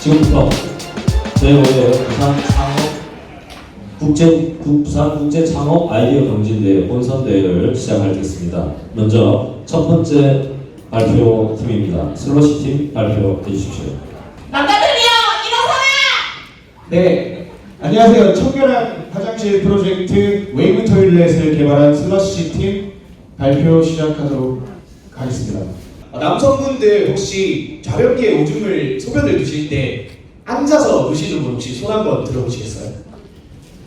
지금부터 제5회 부산 국제 창업 아이디어 경진대회 본선 대회를 시작하겠습니다. 먼저 첫 번째 발표팀입니다. 슬러시 팀 발표해 주십시오. 남자들이여 일어서라! 네, 안녕하세요. 청결한 화장실 프로젝트 웨이브 토일렛을 개발한 슬러시 팀 발표 시작하도록 하겠습니다. 남성분들 혹시 좌변기에 오줌을 소변을 두실 때 앉아서 두시는 분 혹시 손 한번 들어보시겠어요?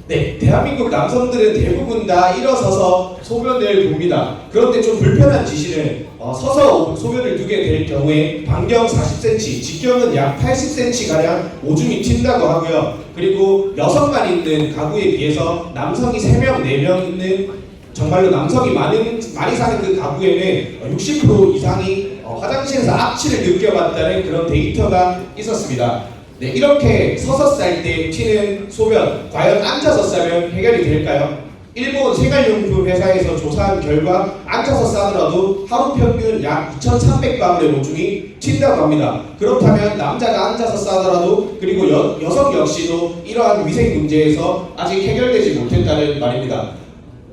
네, 대한민국 남성들은 대부분 다 일어서서 소변을 봅니다. 그런데 좀 불편한 지시는 서서 소변을 두게 될 경우에 반경 40cm, 직경은 약 80cm 가량 오줌이 튄다고 하고요. 그리고 여성만 있는 가구에 비해서 남성이 3명, 4명 있는 정말로 남성이 많이 사는 그 가구에는 60% 이상이 화장실에서 악취를 느껴봤다는 그런 데이터가 있었습니다. 네, 이렇게 서서 쌀 때 튀는 소변, 과연 앉아서 싸면 해결이 될까요? 일본 생활용품 회사에서 조사한 결과 앉아서 싸더라도 하루 평균 약 2,300방울의 오줌이 튄다고 합니다. 그렇다면 남자가 앉아서 싸더라도 그리고 여성 역시도 이러한 위생 문제에서 아직 해결되지 못했다는 말입니다.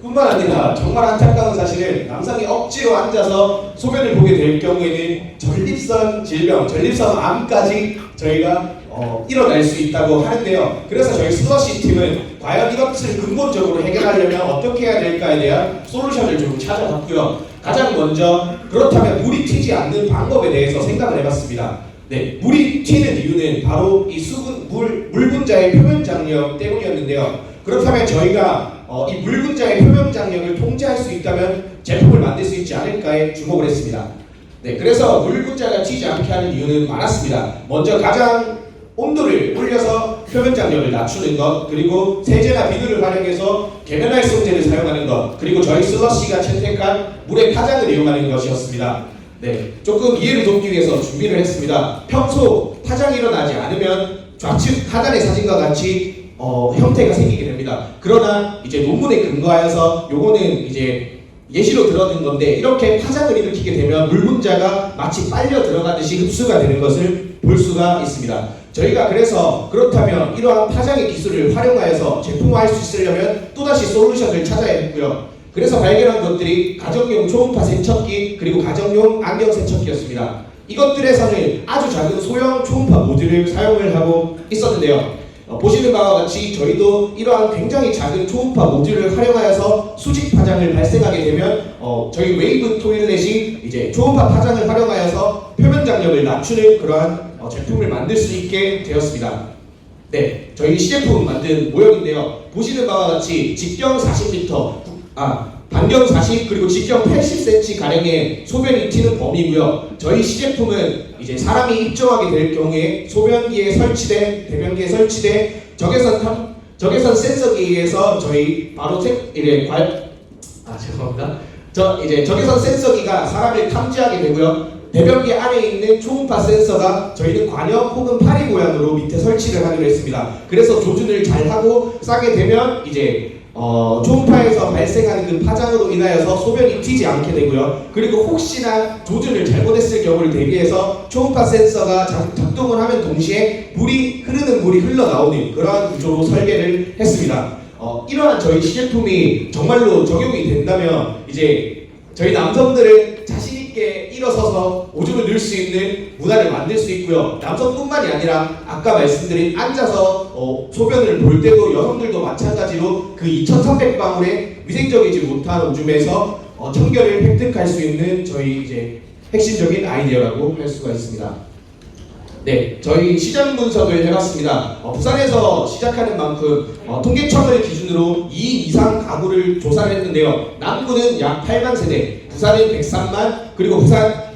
뿐만 아니라 정말 안타까운 사실은 남성이 억지로 앉아서 소변을 보게 될 경우에는 전립선 질병, 전립선 암까지 저희가 일어날 수 있다고 하는데요. 그래서 저희 슬러시 팀은 과연 이것을 근본적으로 해결하려면 어떻게 해야 될까에 대한 솔루션을 좀 찾아봤고요. 가장 먼저 그렇다면 물이 튀지 않는 방법에 대해서 생각을 해봤습니다. 네, 물이 튀는 이유는 바로 이 물 분자의 표면 장력 때문이었는데요. 그렇다면 저희가 이 물 분자의 표면 장력을 통제할 수 있다면 제품을 만들 수 있지 않을까에 주목을 했습니다. 네, 그래서 물 분자가 튀지 않게 하는 이유는 많았습니다. 먼저 가장 온도를 올려서 표면 장력을 낮추는 것, 그리고 세제나 비누를 활용해서 계면활성제를 사용하는 것, 그리고 저희 슬러시가 채택한 물의 파장을 이용하는 것이었습니다. 네, 조금 이해를 돕기 위해서 준비를 했습니다. 평소 파장이 일어나지 않으면 좌측 하단의 사진과 같이 형태가 생기게 됩니다. 그러나 이제 논문에 근거하여서 요거는 이제 예시로 들어둔 건데 이렇게 파장을 일으키게 되면 물 분자가 마치 빨려 들어가듯이 흡수가 되는 것을 볼 수가 있습니다. 저희가 그래서 그렇다면 이러한 파장의 기술을 활용하여서 제품화할 수 있으려면 또다시 솔루션을 찾아야 했고요. 그래서 발견한 것들이 가정용 초음파 세척기 그리고 가정용 안경 세척기였습니다. 이것들에서는 아주 작은 소형 초음파 모듈을 사용을 하고 있었는데요. 보시는 바와 같이 저희도 이러한 굉장히 작은 초음파 모듈을 활용하여서 수직 파장을 발생하게 되면 저희 웨이브 토일렛이 이제 초음파 파장을 활용하여서 표면 장력을 낮추는 그러한 제품을 만들 수 있게 되었습니다. 네, 저희 시제품 만든 모형인데요. 보시는 바와 같이 직경 40m, 반경 40 그리고 직경 80cm 가량의 소변이 튀는 범위고요. 저희 시제품은 이제 사람이 입정하게 될 경우에 소변기에 설치된 대변기에 설치된 적외선 센서기에 의해서 저희 바로 죄송합니다. 적외선 센서기가 사람을 탐지하게 되고요. 대변기 안에 있는 초음파 센서가 저희는 관역 혹은 파리 모양으로 밑에 설치를 하기로 했습니다. 그래서 조준을 잘 하고 싸게 되면 이제 초음파에서 발생하는 그 파장으로 인하여서 소변이 튀지 않게 되고요. 그리고 혹시나 조준을 잘못했을 경우를 대비해서 초음파 센서가 작동을 하면 동시에 흐르는 물이 흘러나오는 그러한 구조로 설계를 했습니다. 이러한 저희 시제품이 정말로 적용이 된다면 이제 저희 남성들은 자신있게 일어서서 오줌을 넣을 수 있는 문화를 만들 수 있고요. 남성뿐만이 아니라 아까 말씀드린 앉아서 소변을 볼 때도 여성들도 마찬가지로 그 2,300방울의 위생적이지 못한 오줌에서 청결을 획득할 수 있는 저희 이제 핵심적인 아이디어라고 할 수가 있습니다. 네, 저희 시장 분석을 해봤습니다. 부산에서 시작하는 만큼 통계청을 기준으로 2인 이상 가구를 조사를 했는데요. 남구는 약 8만 세대, 부산은 103만, 그리고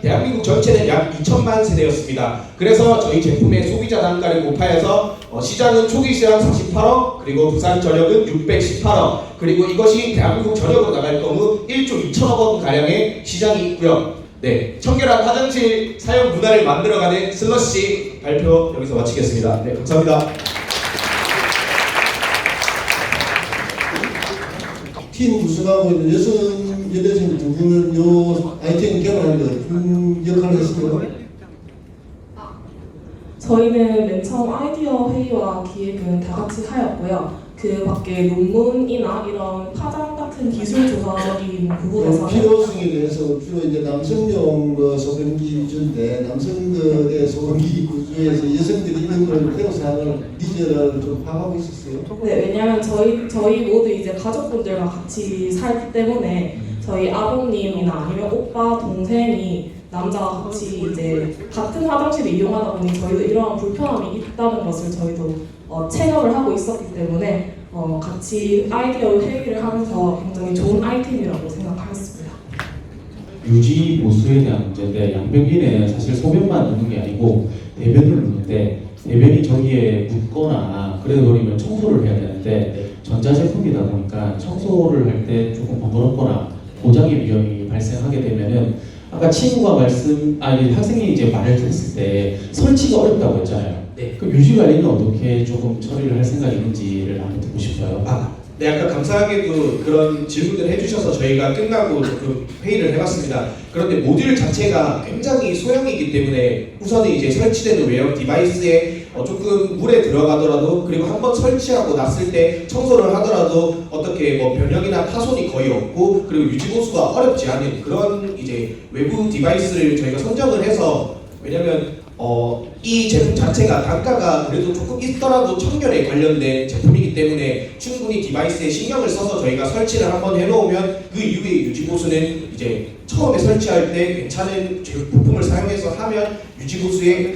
대한민국 전체는 약 2천만 세대였습니다. 그래서 저희 제품의 소비자 단가를 곱하여서 시장은 초기 시장 48억, 그리고 부산 전역은 618억, 그리고 이것이 대한민국 전역으로 나갈 경우 1조 2천억 원 가량의 시장이 있고요. 네, 청결한 화장실 사용 문화를 만들어가는 슬러시 발표 여기서 마치겠습니다. 네, 감사합니다. 팀 구성하고 있는 여대생 두 분은 요 아이템 개발하는 데 어떤 역할을 했습니까? 저희는 맨 처음 아이디어 회의와 기획은 다 같이 하였고요. 그 밖에 논문이나 이런 파장 같은 기술 조사적인 부분에서는 필요성에 대해서 주로 이제 남성용 소변기 위주인데 남성들의 소변기 구조에서 여성들이 이런 걸 필요 사항을 니즈를 좀 파악하고 있었어요. 네, 왜냐하면 저희 모두 이제 가족분들과 같이 살기 때문에 저희 아버님이나 아니면 오빠, 동생이 남자가 같이 이제 같은 화장실을 이용하다 보니 저희도 이러한 불편함이 있다는 것을 저희도 체감을 하고 있었기 때문에 같이 아이디어 회의를 하면서 굉장히 좋은 아이템이라고 생각하였습니다. 유지 보수에 대한 문제인데 양변기는 사실 소변만 넣는 게 아니고 대변을 넣는데 대변이 저기에 묻거나 그래 버리면 청소를 해야 되는데 전자제품이다 보니까 청소를 할 때 조금 번거롭거나 고장의 위험이 발생하게 되면은 아까 친구가 학생이 이제 말을 했을 때 설치가 어렵다고 했잖아요. 네. 그럼 유지 관리는 어떻게 조금 처리를 할 생각이 있는지를 한번 듣고 싶어요. 네, 아까 감사하게도 그런 질문을 해주셔서 저희가 끝나고 조금 회의를 해봤습니다. 그런데 모듈 자체가 굉장히 소형이기 때문에 우선은 이제 설치되는 웨어 디바이스에 조금 물에 들어가더라도 그리고 한번 설치하고 났을 때 청소를 하더라도 어떻게 뭐 변형이나 파손이 거의 없고 그리고 유지 보수가 어렵지 않은 그런 이제 외부 디바이스를 저희가 선정을 해서 왜냐면 이 제품 자체가 단가가 그래도 조금 있더라도 청결에 관련된 제품이기 때문에 충분히 디바이스에 신경을 써서 저희가 설치를 한번 해놓으면 그 이후에 유지보수는 이제 처음에 설치할 때 괜찮은 부품을 사용해서 하면 유지보수에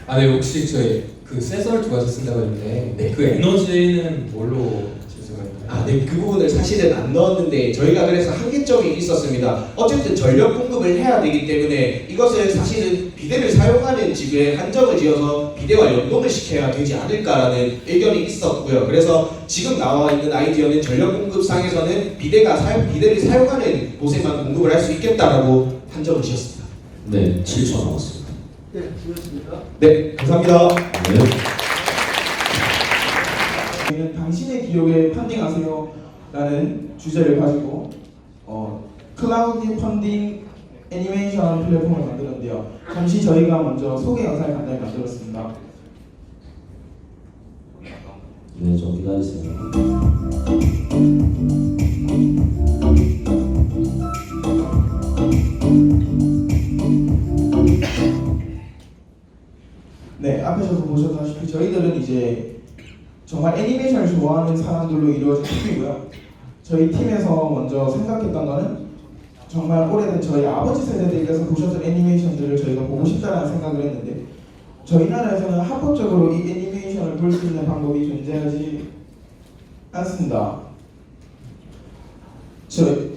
네, 혹시 저희 그 센서를 두 가지 쓴다고 했는데 그 에너지는 뭘로 제공할까요? 네, 그 부분을 사실은 안 넣었는데 저희가 그래서 한계점이 있었습니다. 어쨌든 전력 공급을 해야 되기 때문에 이것을 사실은 비대를 사용하는 집에 한정을 지어서 비대와 연동을 시켜야 되지 않을까라는 의견이 있었고요. 그래서 지금 나와 있는 아이디어는 전력 공급상에서는 비대를 사용하는 곳에만 공급을 할 수 있겠다라고 한정을 지었습니다. 네, 7초 남았습니다. 네, 수고했습니다. 네, 감사합니다. 네. 저희는 당신의 기록에 펀딩하세요 라는 주제를 가지고 클라우드 펀딩 애니메이션 플랫폼을 만들었는데요. 잠시 저희가 먼저 소개 영상을 간단히 만들었습니다. 네, 좀 기다리세요. 네, 앞에서도 보셨다시피 저희들은 이제 정말 애니메이션을 좋아하는 사람들로 이루어진 팀이고요. 저희 팀에서 먼저 생각했던 거는 정말 오래된 저희 아버지 세대들께서 보셨던 애니메이션들을 저희가 보고 싶다라는 생각을 했는데 저희 나라에서는 합법적으로 이 애니메이션을 볼 수 있는 방법이 존재하지 않습니다.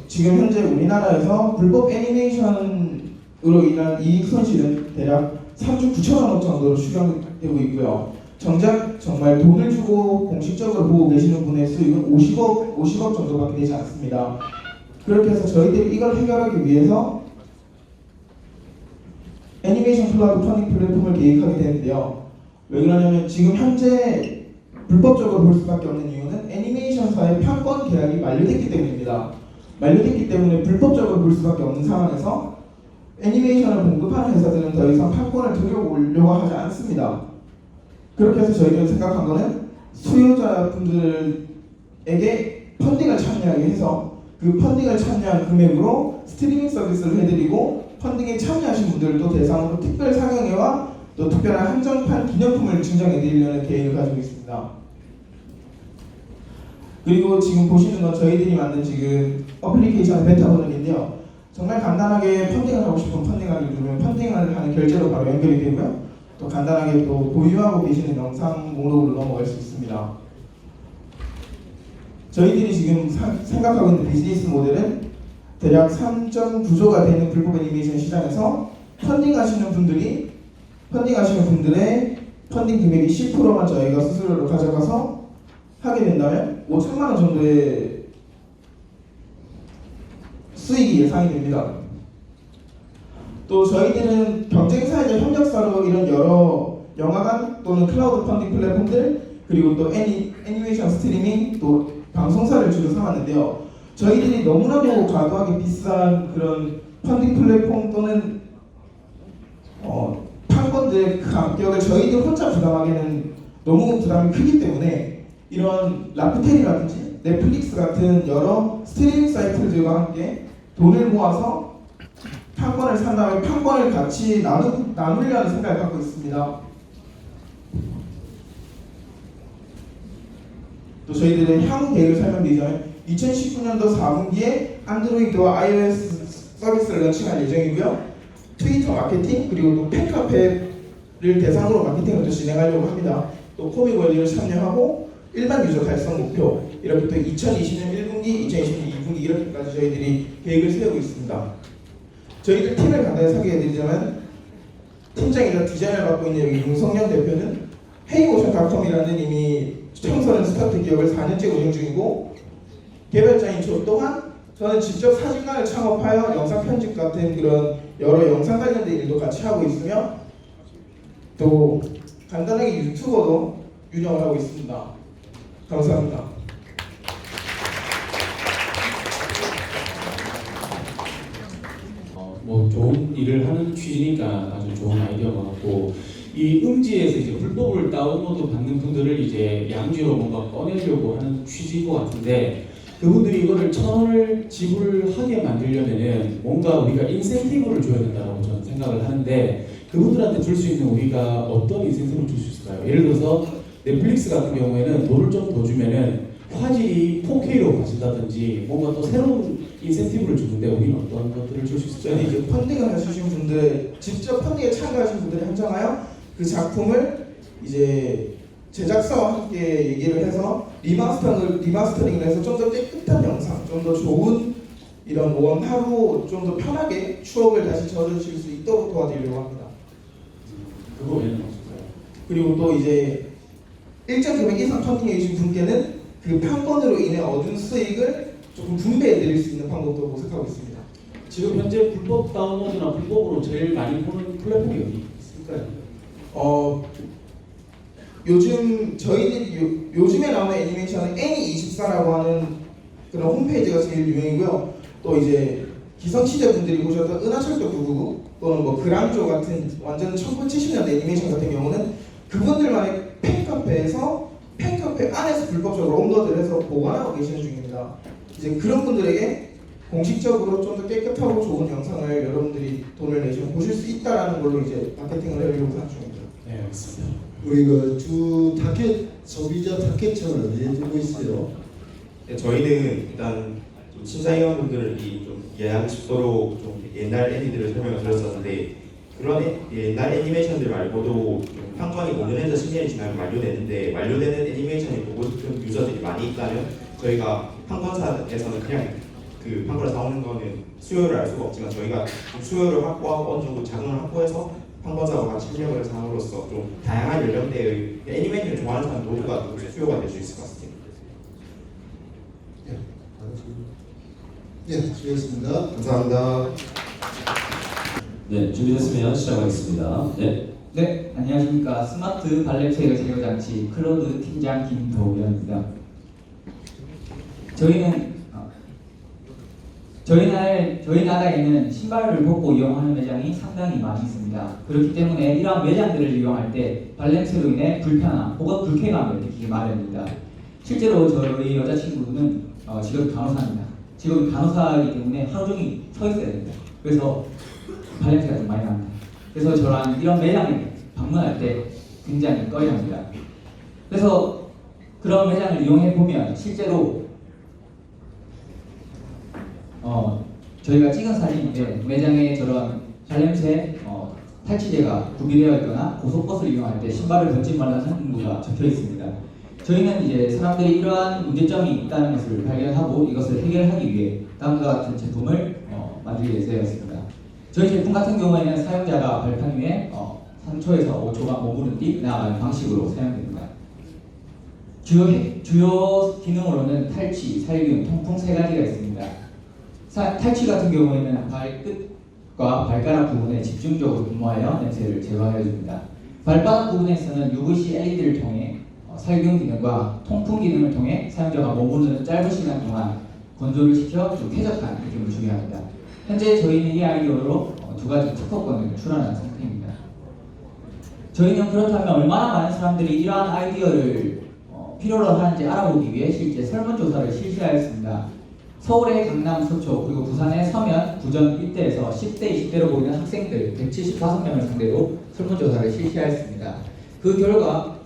지금 현재 우리나라에서 불법 애니메이션으로 인한 이익 손실은 대략 3조 9천억 원 정도로 추정되고 있고요. 정작 정말 돈을 주고 공식적으로 보고 계시는 분의 수익은 50억 정도밖에 되지 않습니다. 그렇게 해서 저희들이 이걸 해결하기 위해서 애니메이션 클라우드 펀딩 플랫폼을 계획하게 되는데요. 왜 그러냐면 지금 현재 불법적으로 볼 수밖에 없는 이유는 애니메이션사의 판권 계약이 만료됐기 때문입니다. 만료됐기 때문에 불법적으로 볼 수밖에 없는 상황에서 애니메이션을 공급하는 회사들은 더 이상 판권을 들여오려고 하지 않습니다. 그렇게 해서 저희가 생각한 거는 수요자분들에게 펀딩을 참여하게 해서 그 펀딩을 참여한 금액으로 스트리밍 서비스를 해드리고 펀딩에 참여하신 분들도 대상으로 특별 상영회와 또 특별한 한정판 기념품을 증정해드리려는 계획을 가지고 있습니다. 그리고 지금 보시는 건 저희들이 만든 지금 어플리케이션 베타 버전인데요. 정말 간단하게 펀딩을 하고 싶으면 펀딩하기 누르면 펀딩을 하는 결제로 바로 연결이 되고요. 또 간단하게 또 보유하고 계시는 영상 목록으로 넘어갈 수 있습니다. 저희들이 지금 생각하고 있는 비즈니스 모델은 대략 3.9조가 되는 불법 애니메이션 시장에서 펀딩하시는 분들의 펀딩 금액이 10%만 저희가 수수료로 가져가서 하게 된다면 5천만 원 정도의 수익이 예상이 됩니다. 또 저희들은 경쟁사이자 협력사로 이런 여러 영화관 또는 클라우드 펀딩 플랫폼들 그리고 또 애니메이션 스트리밍 또 방송사를 주로 삼았는데요. 저희들이 너무나도 과도하게 비싼 그런 펀딩 플랫폼 또는 프로젝트 가격을 저희들 혼자 부담하기에는 너무 부담이 크기 때문에 이런 라프텔이라든지 넷플릭스 같은 여러 스트리밍 사이트들과 함께 돈을 모아서 판권을 산 다음에 판권을 같이 나누려는 생각을 갖고 있습니다. 또 저희들의 향후 계획을 설명드리자면 2019년도 4분기에 안드로이드와 iOS 서비스를 런칭할 예정이고요. 트위터 마케팅 그리고 또 팬카페를 대상으로 마케팅을 또 진행하려고 합니다. 또 코믹월드를 참여하고 일반 유저 달성 목표 이렇게 또 2020년 1분기, 2020년 2분기 이렇게까지 저희들이 계획을 세우고 있습니다. 저희들 팀을 간단히 소개해드리자면 팀장이자 디자인을 맡고 있는 여기 윤성현 대표는 헤이모션닷컴이라는 이미 청소년 스타트 기업을 4년째 운영 중이고 개발자인 저 또한 저는 직접 사진관을 창업하여 영상 편집 같은 그런 여러 영상 관련된 일도 같이 하고 있으며 또 간단하게 유튜버도 운영을 하고 있습니다. 감사합니다. 뭐 좋은 일을 하는 취지니까 아주 좋은 아이디어 같고 이 음지에서 이제 불법을 다운로드 받는 분들을 이제 양지로 뭔가 꺼내려고 하는 취지인 것 같은데 그분들이 이거를 1,000원을 지불하게 만들려면은 뭔가 우리가 인센티브를 줘야 된다고 저는 생각을 하는데 그분들한테 줄 수 있는 우리가 어떤 인센티브를 줄 수 있을까요? 예를 들어서 넷플릭스 같은 경우에는 돈을 좀 더 주면은 화질이 4K로 가진다든지 뭔가 또 새로운 인센티브를 주는데 우리는 어떤 것들을 줄 수 있을까요? 저는 이제 펀딩을 해주신 분들, 직접 펀딩에 참가하신 분들이 한정하여 그 작품을 이제 제작사와 함께 얘기를 해서 리마스터링을 해서 좀 더 깨끗한 영상, 좀 더 좋은 이런 원하루 좀 더 편하게 추억을 다시 저어주실 수 있도록 도와드리려고 합니다. 그거 외에는 없을까요? 그리고 또 이제 일정 금액 이상 펀딩해 주신 분께는 그 판권으로 인해 얻은 수익을 조금 분배해 드릴 수 있는 방법도 모색하고 있습니다. 지금 현재 불법 다운로드나 불법으로 제일 많이 보는 플랫폼이 어디 있을까요? 요즘 저희들이 요즘에 나오는 애니메이션은 애니24라고 하는 그런 홈페이지가 제일 유행이고요. 또 이제 기성시대 분들이 보셨던 은하철도 999 또는 뭐 그랑조 같은 완전 1970년대 애니메이션 같은 경우는 그분들만의 팬카페에서 팬카페 안에서 불법적으로 업로드를 해서 보관하고 계시는 중입니다. 이제 그런 분들에게 공식적으로 좀 더 깨끗하고 좋은 영상을 여러분들이 돈을 내시면 보실 수 있다라는 걸로 이제 마케팅을 하려고 생각 중입니다. 네, 알겠습니다. 우리 그 주 타켓 소비자 타켓층을 해주고 있어요. 네, 저희는 일단 좀 심사위원분들이 좀 이해하기 쉽도록 좀 옛날 애니들을 설명을 드렸었는데 그런 옛날 애니메이션들 말고도 좀 판권이 5년에서 10년이 지나면 만료되는데 만료되는 애니메이션이 보고 싶은 유저들이 많이 있다면 저희가 판권사에서는 그냥 그 판권을 사오는 거는 수요를 알 수가 없지만 저희가 수요를 확보하고 어느 정도 자금을 확보해서 판권사와 같이 협력을 해서 함으로써 좀 다양한 연령대의 애니메이션을 좋아하는 사람 모두가 수요가 될 수 있을 것 같습니다. 네, 수고했습니다. 감사합니다. 네, 준비됐으면 시작하겠습니다. 네. 네, 안녕하십니까. 스마트 발레체계 제어장치 클로드 팀장 김도현입니다. 저희 나라에는 신발을 벗고 이용하는 매장이 상당히 많이 있습니다. 그렇기 때문에 이러한 매장들을 이용할 때 발냄새로 인해 불편함 혹은 불쾌감을 느끼기 마련입니다. 실제로 저희 여자친구는 직업이 간호사입니다. 직업이 간호사이기 때문에 하루 종일 서 있어야 됩니다. 그래서 발냄새가 좀 많이 납니다. 그래서 저랑 이런 매장에 방문할 때 굉장히 꺼려합니다. 그래서 그런 매장을 이용해 보면 실제로 저희가 찍은 사진인데 매장에 저런 발냄새 탈취제가 구비되어 있거나 고속버스를 이용할 때 신발을 벗지 말라는 항목가 적혀 있습니다. 저희는 이제 사람들이 이러한 문제점이 있다는 것을 발견하고 이것을 해결하기 위해 다음과 같은 제품을 만들기 위해서였습니다. 저희 제품 같은 경우에는 사용자가 발판 위에 3초에서 5초간 머무는 뒤 나아가는 방식으로 사용됩니다. 주요 기능으로는 탈취, 살균, 통풍 세 가지가 있습니다. 탈취 같은 경우에는 발끝과 발가락 부분에 집중적으로 분모하여 냄새를 제거해줍니다. 발바닥 부분에서는 UVC LED를 통해 살균 기능과 통풍 기능을 통해 사용자가 머무르는 짧은 시간 동안 건조를 시켜 좀 쾌적한 느낌을 주게 합니다. 현재 저희는 이 아이디어로 두 가지 특허권을 출원한 상태입니다. 저희는 그렇다면 얼마나 많은 사람들이 이러한 아이디어를 필요로 하는지 알아보기 위해 실제 설문조사를 실시하였습니다. 서울의 강남, 서초, 그리고 부산의 서면, 부전 일대에서 10대, 20대로 보이는 학생들 175명을 상대로 설문조사를 실시하였습니다. 그 결과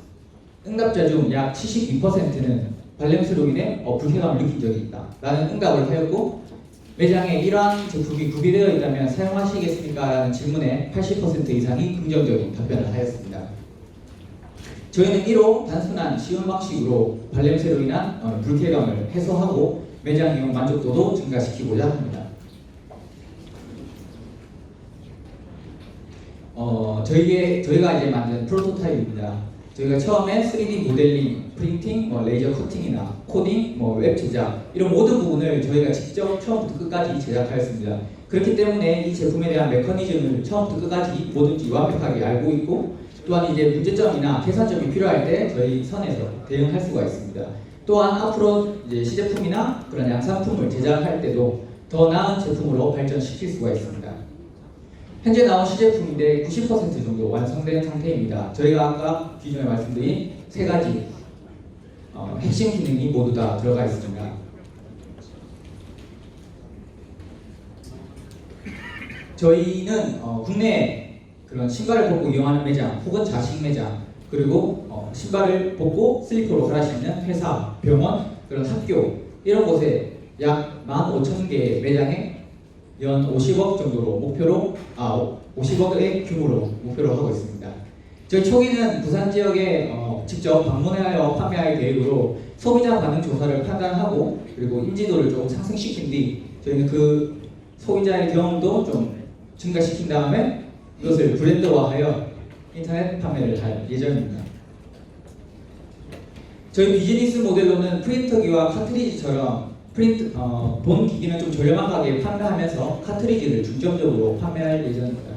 응답자 중 약 72%는 발냄새로 인해 불쾌감을 느낀 적이 있다 라는 응답을 하였고, 매장에 이러한 제품이 구비되어 있다면 사용하시겠습니까? 라는 질문에 80% 이상이 긍정적인 답변을 하였습니다. 저희는 이로 단순한 쉬운 방식으로 발냄새로 인한 불쾌감을 해소하고 매장 이용 만족도도 증가시키고자 합니다. 저희가 이제 만든 프로토타입입니다. 저희가 처음에 3D 모델링, 프린팅, 레이저 커팅이나 코딩, 웹 제작 이런 모든 부분을 저희가 직접 처음부터 끝까지 제작하였습니다. 그렇기 때문에 이 제품에 대한 메커니즘을 처음부터 끝까지 뭐든지 완벽하게 알고 있고, 또한 이제 문제점이나 개선점이 필요할 때 저희 선에서 대응할 수가 있습니다. 또한 앞으로 이제 시제품이나 그런 양산품을 제작할 때도 더 나은 제품으로 발전시킬 수가 있습니다. 현재 나온 시제품인데 90% 정도 완성된 상태입니다. 저희가 아까 기존에 말씀드린 3가지 핵심 기능이 모두 다 들어가 있습니다. 저희는 국내 그런 신발을 벗고 이용하는 매장 혹은 자식 매장, 그리고 신발을 벗고 슬리퍼로 갈아 신는 회사, 병원, 그런 학교 이런 곳에 약 15,000개의 매장에 연 50억 정도로 목표로 50억의 규모로 목표로 하고 있습니다. 저희 초기는 부산 지역에 직접 방문하여 판매할 계획으로 소비자 반응 조사를 판단하고 그리고 인지도를 좀 상승시킨 뒤 저희는 그 소비자의 경험도 좀 증가시킨 다음에 이것을 브랜드화하여 인터넷 판매를 할 예정입니다. 저희 비즈니스 모델로는 프린터기와 카트리지처럼 본 기기는 좀 저렴하게 판매하면서 카트리지를 중점적으로 판매할 예정입니다.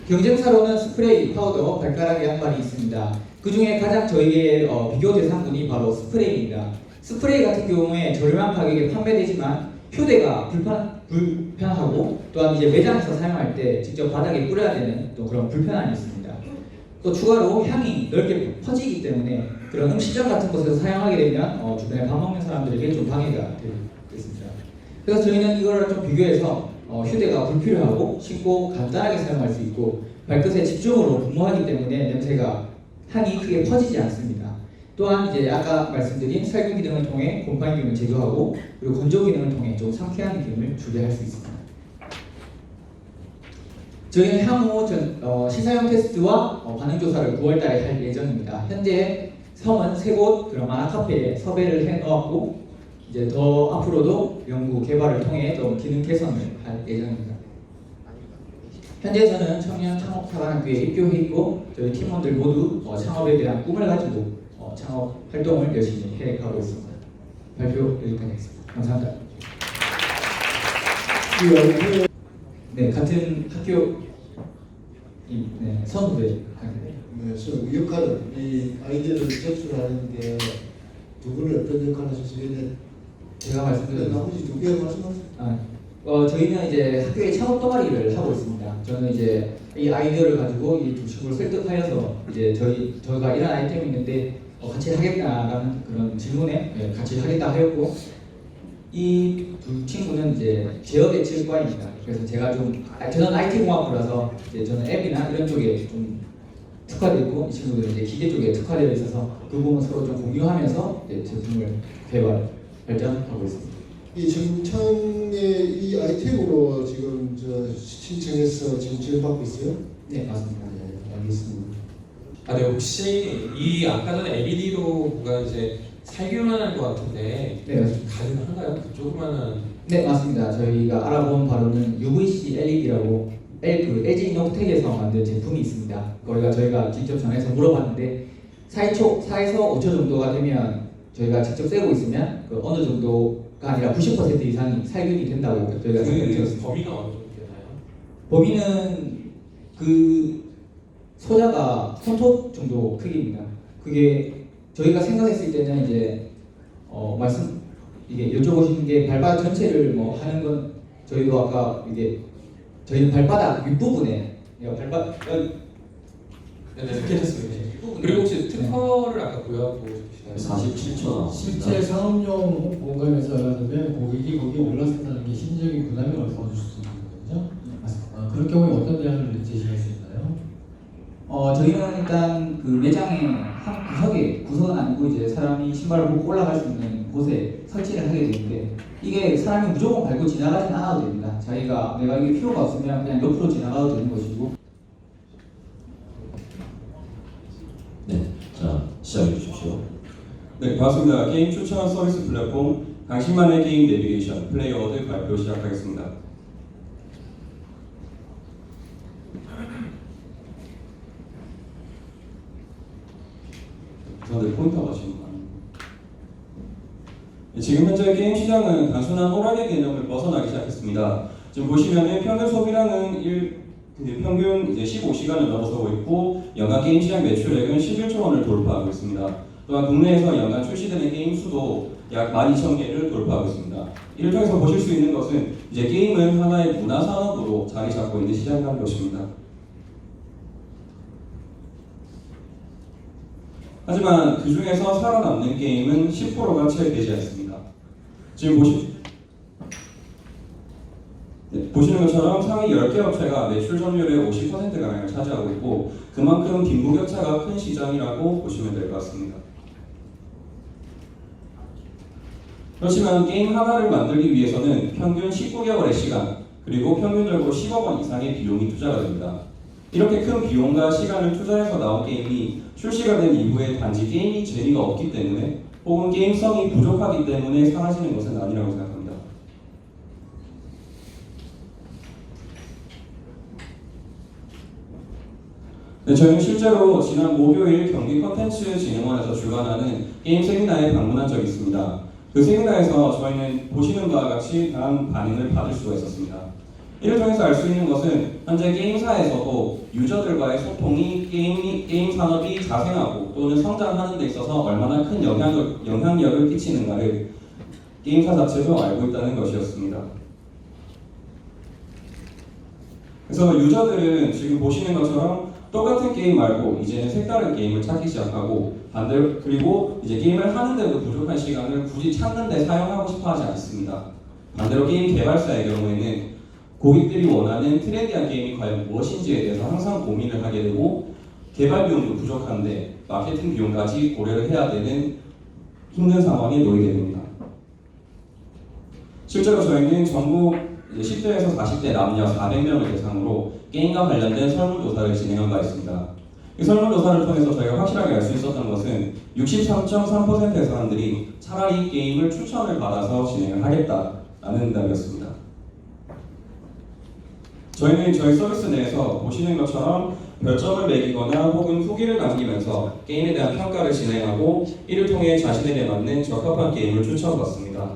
경쟁사로는 스프레이, 파우더, 발가락 양말이 있습니다. 그 중에 가장 저희의 비교 대상군이 바로 스프레이입니다. 스프레이 같은 경우에 저렴한 가격에 판매되지만 휴대가 불편하고 또한 이제 매장에서 사용할 때 직접 바닥에 뿌려야 되는 또 그런 불편함이 있습니다. 또 추가로 향이 넓게 퍼지기 때문에 그런 음식점 같은 곳에서 사용하게 되면 주변에 밥 먹는 사람들에게 좀 방해가 되겠습니다. 그래서 저희는 이거를 좀 비교해서 휴대가 불필요하고 쉽고 간단하게 사용할 수 있고 발끝에 집중으로 근무하기 때문에 냄새가 향이 크게 퍼지지 않습니다. 또한 이제 아까 말씀드린 살균 기능을 통해 곰팡이 기능을 제거하고 그리고 건조 기능을 통해 좀 상쾌한 느낌을 주게 할 수 있습니다. 저희는 향후 시사용 테스트와 반응 조사를 9월달에 할 예정입니다. 현재 섬은 3곳 그런 만화 카페에 섭외를 해 놓았고 이제 더 앞으로도 연구 개발을 통해 좀 기능 개선을 할 예정입니다. 현재 저는 청년 창업사관학교에 입교해 있고 저희 팀원들 모두 창업에 대한 꿈을 가지고 창업 활동을 열심히 해가고 있습니다. 발표 여기까지 하겠습니다. 감사합니다. 네, 같은 학교 선후배. 네, 저 역할은 이 아이디어를 접수하는데 두 분은 어떤 역할을 하셨어요? 제가 말씀드린 나머지 2개 말씀하세요. 저희는 이제 학교에 창업 동아리를 하고 있습니다. 저는 이제 이 아이디어를 가지고 이 두 친구를 설득하여서 이제 저희가 이런 아이템이 있는데 같이 하겠다라는 그런 질문에 같이 하겠다 하였고, 이 두 친구는 이제 제어대책과입니다. 그래서 저는 IT 공학부라서 이제 저는 앱이나 이런 쪽에 좀 특화되어 있고 이 친구들은 이제 기계 쪽에 특화되어 있어서 그 부분 서로 좀 공유하면서 이제 제품을 발전하고 있습니다. 이 정창의 이 아이템으로 지금 신청해서 지금 지원받고 있어요? 네, 맞습니다. 네, 알겠습니다. 네, 혹시 이 아까 전에 LED로 뭔가 이제 살균하는 것 같은데 네, 맞습니다. 가능한가요? 그 조그마한. 네, 맞습니다. 저희가 알아본 바로는 UVC LED라고 LG 이노텍에서 만든 제품이 있습니다. 저희가 직접 전화해서 물어봤는데 4에서 5초 정도가 되면 저희가 직접 쐬고 있으면 어느 정도가 아니라 90% 이상이 살균이 된다고 저희가 생각했습니다. 범위가 어느 정도 되나요? 범위는 그 소자가 손톱 정도 크기입니다. 그게 저희가 생각했을 때는 이제 이게 여쭤보시는 게 발바닥 전체를 하는 건 저희도 아까 이게 저희는 발바닥 윗부분에 네, 괜찮습니다. 그리고 혹시 특허를 아까 보유하고 계시나요? 47초 나왔습니다. 실제 상업용 공간에서라면 고객이 거기에 올라선다는 게 심리적인 부담이 어느 수 있거든요. 그런 경우에 어떤 대안을 제시할 수 있나요? 저희는 일단 그 매장의 한 구석은 아니고 이제 사람이 신발을 벗고 올라갈 수 있는 곳에 설치를 하게 되는데 이게 사람이 무조건 밟고 지나가진 않아도 됩니다. 자기가 내가 이게 필요가 없으면 그냥 옆으로 지나가도 되는 것이고. 네, 자 시작해 주십시오. 네, 반갑습니다. 게임 추천 서비스 플랫폼 당신만의 게임 내비게이션 플레이어워드 발표 시작하겠습니다. 다들 포인트가 지금 지금 현재 게임 시장은 단순한 호락의 개념을 벗어나기 시작했습니다. 지금 보시면은 평균 소비량은 평균 이제 15시간을 넘어서고 있고 연간 게임 시장 매출액은 11조 원을 돌파하고 있습니다. 또한 국내에서 연간 출시되는 게임 수도 약 12,000개를 돌파하고 있습니다. 이를 통해서 보실 수 있는 것은 이제 게임은 하나의 문화 산업으로 자리 잡고 있는 시장이라는 것입니다. 하지만 그 중에서 살아남는 게임은 10%가 채 되지 않습니다. 지금 보시는 것처럼 상위 10개 업체가 매출 점유율의 50%가량을 차지하고 있고 그만큼 빈부격차가 큰 시장이라고 보시면 될 것 같습니다. 그렇지만 게임 하나를 만들기 위해서는 평균 19개월의 시간 그리고 평균적으로 10억 원 이상의 비용이 투자가 됩니다. 이렇게 큰 비용과 시간을 투자해서 나온 게임이 출시가 된 이후에 단지 게임이 재미가 없기 때문에 혹은 게임성이 부족하기 때문에 사라지는 것은 아니라고 생각합니다. 네, 저희는 실제로 지난 목요일 경기 컨텐츠 진흥원에서 주관하는 게임 세미나에 방문한 적이 있습니다. 그 세미나에서 저희는 보시는 바와 같이 다음 반응을 받을 수가 있었습니다. 이를 통해서 알 수 있는 것은 현재 게임사에서도 유저들과의 소통이 게임 산업이 자생하고 또는 성장하는 데 있어서 얼마나 큰 영향력을 끼치는가를 게임사 자체도 알고 있다는 것이었습니다. 그래서 유저들은 지금 보시는 것처럼 똑같은 게임 말고 이제는 색다른 게임을 찾기 시작하고 반대로 그리고 이제 게임을 하는데도 부족한 시간을 굳이 찾는 데 사용하고 싶어 하지 않습니다. 반대로 게임 개발사의 경우에는 고객들이 원하는 트렌디한 게임이 과연 무엇인지에 대해서 항상 고민을 하게 되고 개발 비용도 부족한데 마케팅 비용까지 고려를 해야 되는 힘든 상황에 놓이게 됩니다. 실제로 저희는 전국 10대에서 40대 남녀 400명을 대상으로 게임과 관련된 설문조사를 진행한 바 있습니다. 이 설문조사를 통해서 저희가 확실하게 알 수 있었던 것은 63.3%의 사람들이 차라리 게임을 추천을 받아서 진행을 하겠다라는 응답이었습니다. 저희는 저희 서비스 내에서 보시는 것처럼 별점을 매기거나 혹은 후기를 남기면서 게임에 대한 평가를 진행하고 이를 통해 자신에게 맞는 적합한 게임을 추천받습니다.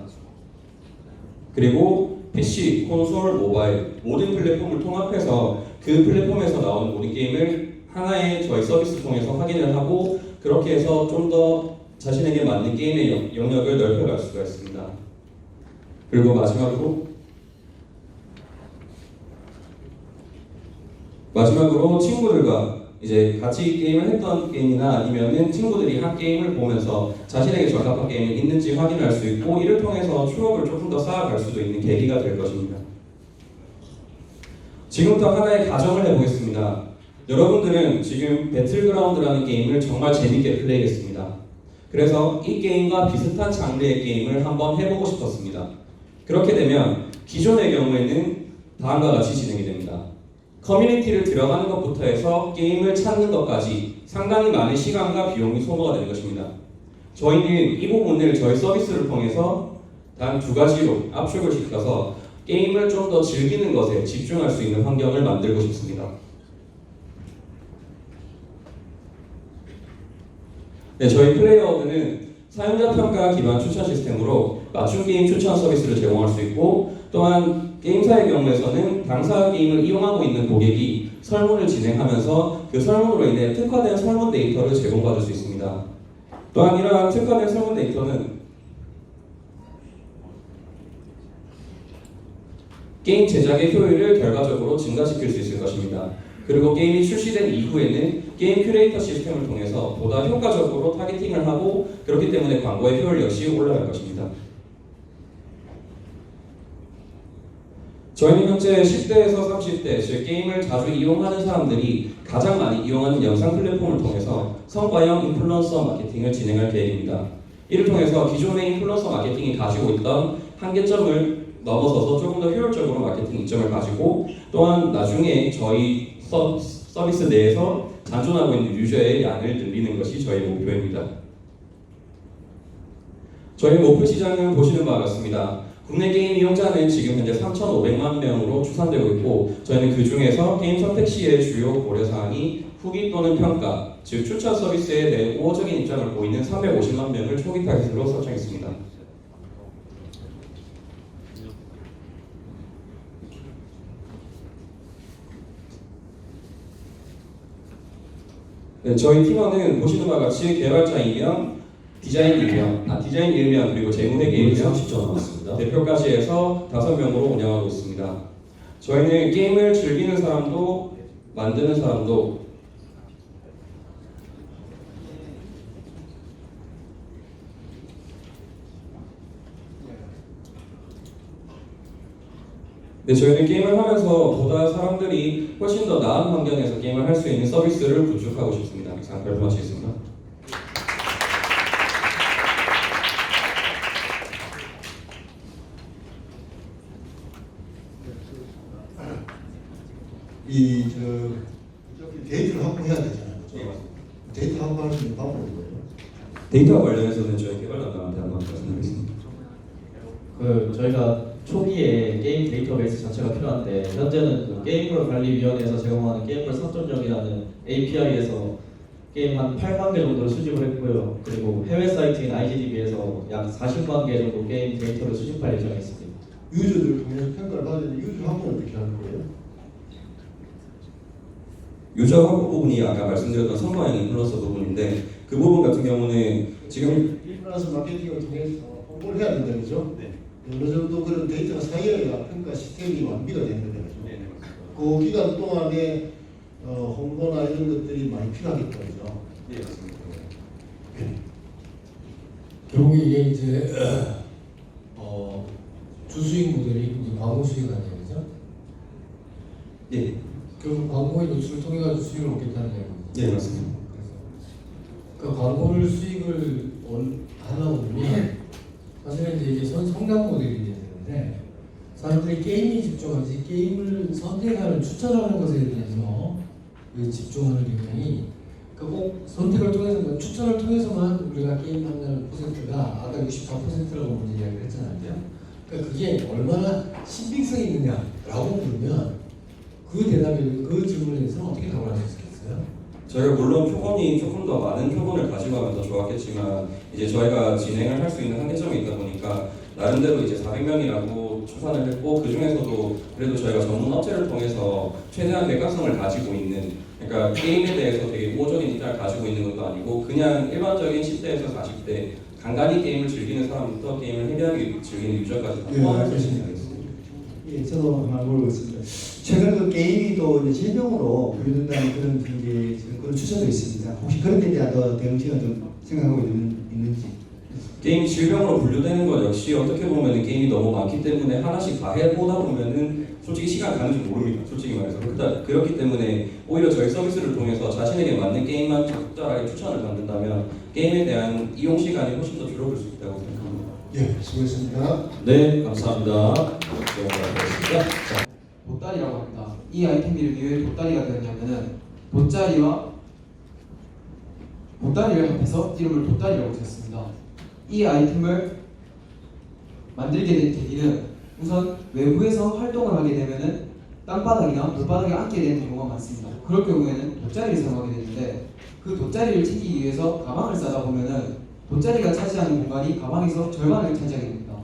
그리고 PC, 콘솔, 모바일 모든 플랫폼을 통합해서 그 플랫폼에서 나오는 모든 게임을 하나의 저희 서비스 통해서 확인을 하고 그렇게 해서 좀 더 자신에게 맞는 게임의 영역을 넓혀갈 수가 있습니다. 그리고 마지막으로 친구들과 이제 같이 게임을 했던 게임이나 아니면은 친구들이 한 게임을 보면서 자신에게 적합한 게임이 있는지 확인할 수 있고 이를 통해서 추억을 조금 더 쌓아갈 수도 있는 계기가 될 것입니다. 지금부터 하나의 가정을 해보겠습니다. 여러분들은 지금 배틀그라운드라는 게임을 정말 재밌게 플레이했습니다. 그래서 이 게임과 비슷한 장르의 게임을 한번 해보고 싶었습니다. 그렇게 되면 기존의 경우에는 다음과 같이 진행이 됩니다. 커뮤니티를 들어가는 것부터 해서 게임을 찾는 것까지 상당히 많은 시간과 비용이 소모가 되는 것입니다. 저희는 이 부분을 저희 서비스를 통해서 단 2가지로 압축을 시켜서 게임을 좀 더 즐기는 것에 집중할 수 있는 환경을 만들고 싶습니다. 네, 저희 플레이어워드는 사용자 평가 기반 추천 시스템으로 맞춤 게임 추천 서비스를 제공할 수 있고 또한 게임사의 경우에서는 당사 게임을 이용하고 있는 고객이 설문을 진행하면서 그 설문으로 인해 특화된 설문 데이터를 제공받을 수 있습니다. 또한 이러한 특화된 설문 데이터는 게임 제작의 효율을 결과적으로 증가시킬 수 있을 것입니다. 그리고 게임이 출시된 이후에는 게임 큐레이터 시스템을 통해서 보다 효과적으로 타겟팅을 하고 그렇기 때문에 광고의 효율 역시 올라갈 것입니다. 저희는 현재 10대에서 30대, 즉 게임을 자주 이용하는 사람들이 가장 많이 이용하는 영상 플랫폼을 통해서 성과형 인플루언서 마케팅을 진행할 계획입니다. 이를 통해서 기존의 인플루언서 마케팅이 가지고 있던 한계점을 넘어서서 조금 더 효율적으로 마케팅 이점을 가지고 또한 나중에 저희 서비스 내에서 잔존하고 있는 유저의 양을 늘리는 것이 저희 목표입니다. 저희 목표 시장은 보시는 바와 같습니다. 국내 게임 이용자는 지금 현재 3,500만 명으로 추산되고 있고 저희는 그 중에서 게임 선택 시의 주요 고려사항이 후기 또는 평가, 즉 추천 서비스에 대해 우호적인 입장을 보이는 350만 명을 초기 타깃으로 설정했습니다. 네, 저희 팀원은 보시는 바와 같이 개발자 2명, 디자인 1명, 그리고 재무회계 1명, 30점 남았습니다. 대표까지 해서 5명으로 운영하고 있습니다. 저희는 게임을 즐기는 사람도 만드는 사람도 네, 저희는 게임을 하면서 보다 사람들이 훨씬 더 나은 환경에서 게임을 할 수 있는 서비스를 구축하고 싶습니다. 이상 발표 마치겠습니다. 데이터를 확보해야 되잖아요. 그렇죠? 데이터 확보할 수 있는 방법이 뭐예요? 데이터와 관련해서는 저희 개발 담당한테 한번 말씀드리겠습니다. 저희가 초기에 게임 데이터베이스 자체가 필요한데 현재는 그 게임물 관리위원회에서 제공하는 게임물 선점령이라는 API에서 게임 한 8만 개 정도를 수집을 했고요. 그리고 해외 사이트인 IGDB에서 약 40만 개 정도 게임 데이터를 수집할 예정에 있습니다. 유저들 통해서 평가를 받으면 유저 확보는 어떻게 하는 거예요? 유저 확보 부분이 아까 말씀드렸던 성과형 인플루언서 부분인데 그 부분 같은 경우는 지금 인플루언서 마케팅을 통해서 홍보를 해야 된다 그죠? 네. 어느 정도 그런 데이터가 쌓여야 평가 시스템이 완비가 되는 거죠. 네, 그 기간 동안에 홍보나 이런 것들이 많이 필요하겠다 그죠? 네, 맞습니다. 결국 이게 이제 주수익 모델이 이제 광고 수익 아니에요, 그죠? 예. 결국 광고의 노출을 통해 가지고 수익을 얻겠다는 얘기죠. 예, 맞습니다. 그 광고를 수익을 하다 보면 사실은 이제 이게 성장 모델이 돼야 되는데 사람들이 게임에 집중하지 게임을 선택하는 추천하는 것에 대해서 집중하는 경향이 꼭 선택을 통해서만 추천을 통해서만 우리가 게임 판매하는 퍼센트가 아까 64%라고 먼저 이야기를 했잖아요. 그러니까 그게 얼마나 신빙성이 있느냐라고 물으면 그 대답에 그 질문에 대해서는 어떻게 답을 하실 수 있어요? 저희가 물론 표본이 조금 더 많은 표본을 가지고 하면 더 좋았겠지만 이제 저희가 진행을 할 수 있는 한계점이 있다 보니까 나름대로 이제 400명이라고 추산을 했고 그 중에서도 그래도 저희가 전문 업체를 통해서 최대한 객관성을 가지고 있는 그러니까 게임에 대해서 되게 우호적인 입장을 가지고 있는 것도 아니고 그냥 일반적인 10대에서 40대 간간히 게임을 즐기는 사람부터 게임을 해비하게 즐기는 유저까지 다 포함할 수 있습니다. 예, 저도 하나 물어보겠습니다. 최근 그 게임이 또 이제 질병으로 분류된다는 그런 추천도 있습니다. 혹시 그런 데 대한 더 대응책은 좀 생각하고 있는지? 게임 질병으로 분류되는 것 역시 어떻게 보면 게임이 너무 많기 때문에 하나씩 다 해보다 보면은 솔직히 시간 가는 줄 모릅니다. 솔직히 말해서 그렇기 때문에 오히려 저희 서비스를 통해서 자신에게 맞는 게임만 적절하게 추천을 받는다면 게임에 대한 이용 시간이 훨씬 더 줄어들 수 있다고 생각합니다. 예, 수고했습니다. 네, 감사합니다. 돗다리라고 합니다. 이 아이템이 왜 돗다리가 되었냐면은 돗자리와 돗다리를 합해서 이름을 돗다리라고 지었습니다. 이 아이템을 만들게 된 계기는 우선 외부에서 활동을 하게 되면은 땅바닥이나 돌바닥에 앉게 되는 경우가 많습니다. 그럴 경우에는 돗자리를 사용하게 되는데 그 돗자리를 챙기기 위해서 가방을 싸다 보면은 돗자리가 차지하는 공간이 가방에서 절반을 차지하게 됩니다.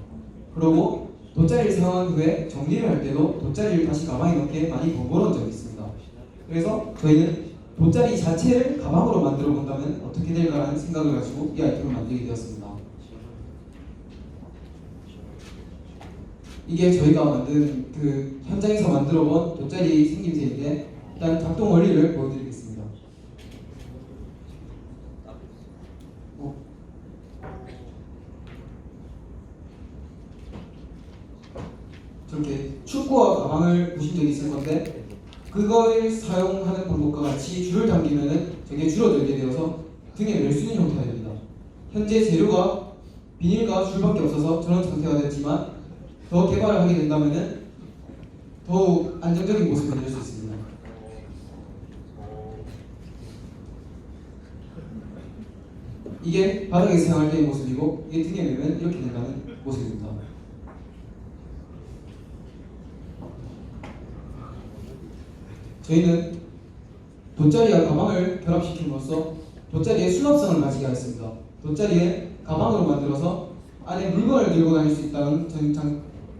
그리고 돗자리를 사용한 후에 정리를 할 때도 돗자리를 다시 가방에 넣게 많이 번거로운 적이 있습니다. 그래서 저희는 돗자리 자체를 가방으로 만들어 본다면 어떻게 될까라는 생각을 가지고 이 아이템을 만들게 되었습니다. 이게 저희가 만든 그 현장에서 만들어 본 돗자리 생김새인데 일단 작동 원리를 보여드리겠습니다. 저렇게 축구와 가방을 보신 적이 있을 건데 그걸 사용하는 방법과 같이 줄을 당기면은 저게 줄어들게 되어서 등에 멜 수 있는 형태가 됩니다. 현재 재료가 비닐과 줄밖에 없어서 저런 상태가 됐지만 더 개발을 하게 된다면은 더욱 안정적인 모습을 낼 수 있습니다. 이게 바닥에 사용할 때의 모습이고 이게 등에 매면 이렇게 된다는 모습입니다. 저희는 돗자리와 가방을 결합시킴으로써 돗자리의 수납성을 가지게 하였습니다. 돗자리에 가방으로 만들어서 안에 물건을 들고 다닐 수 있다는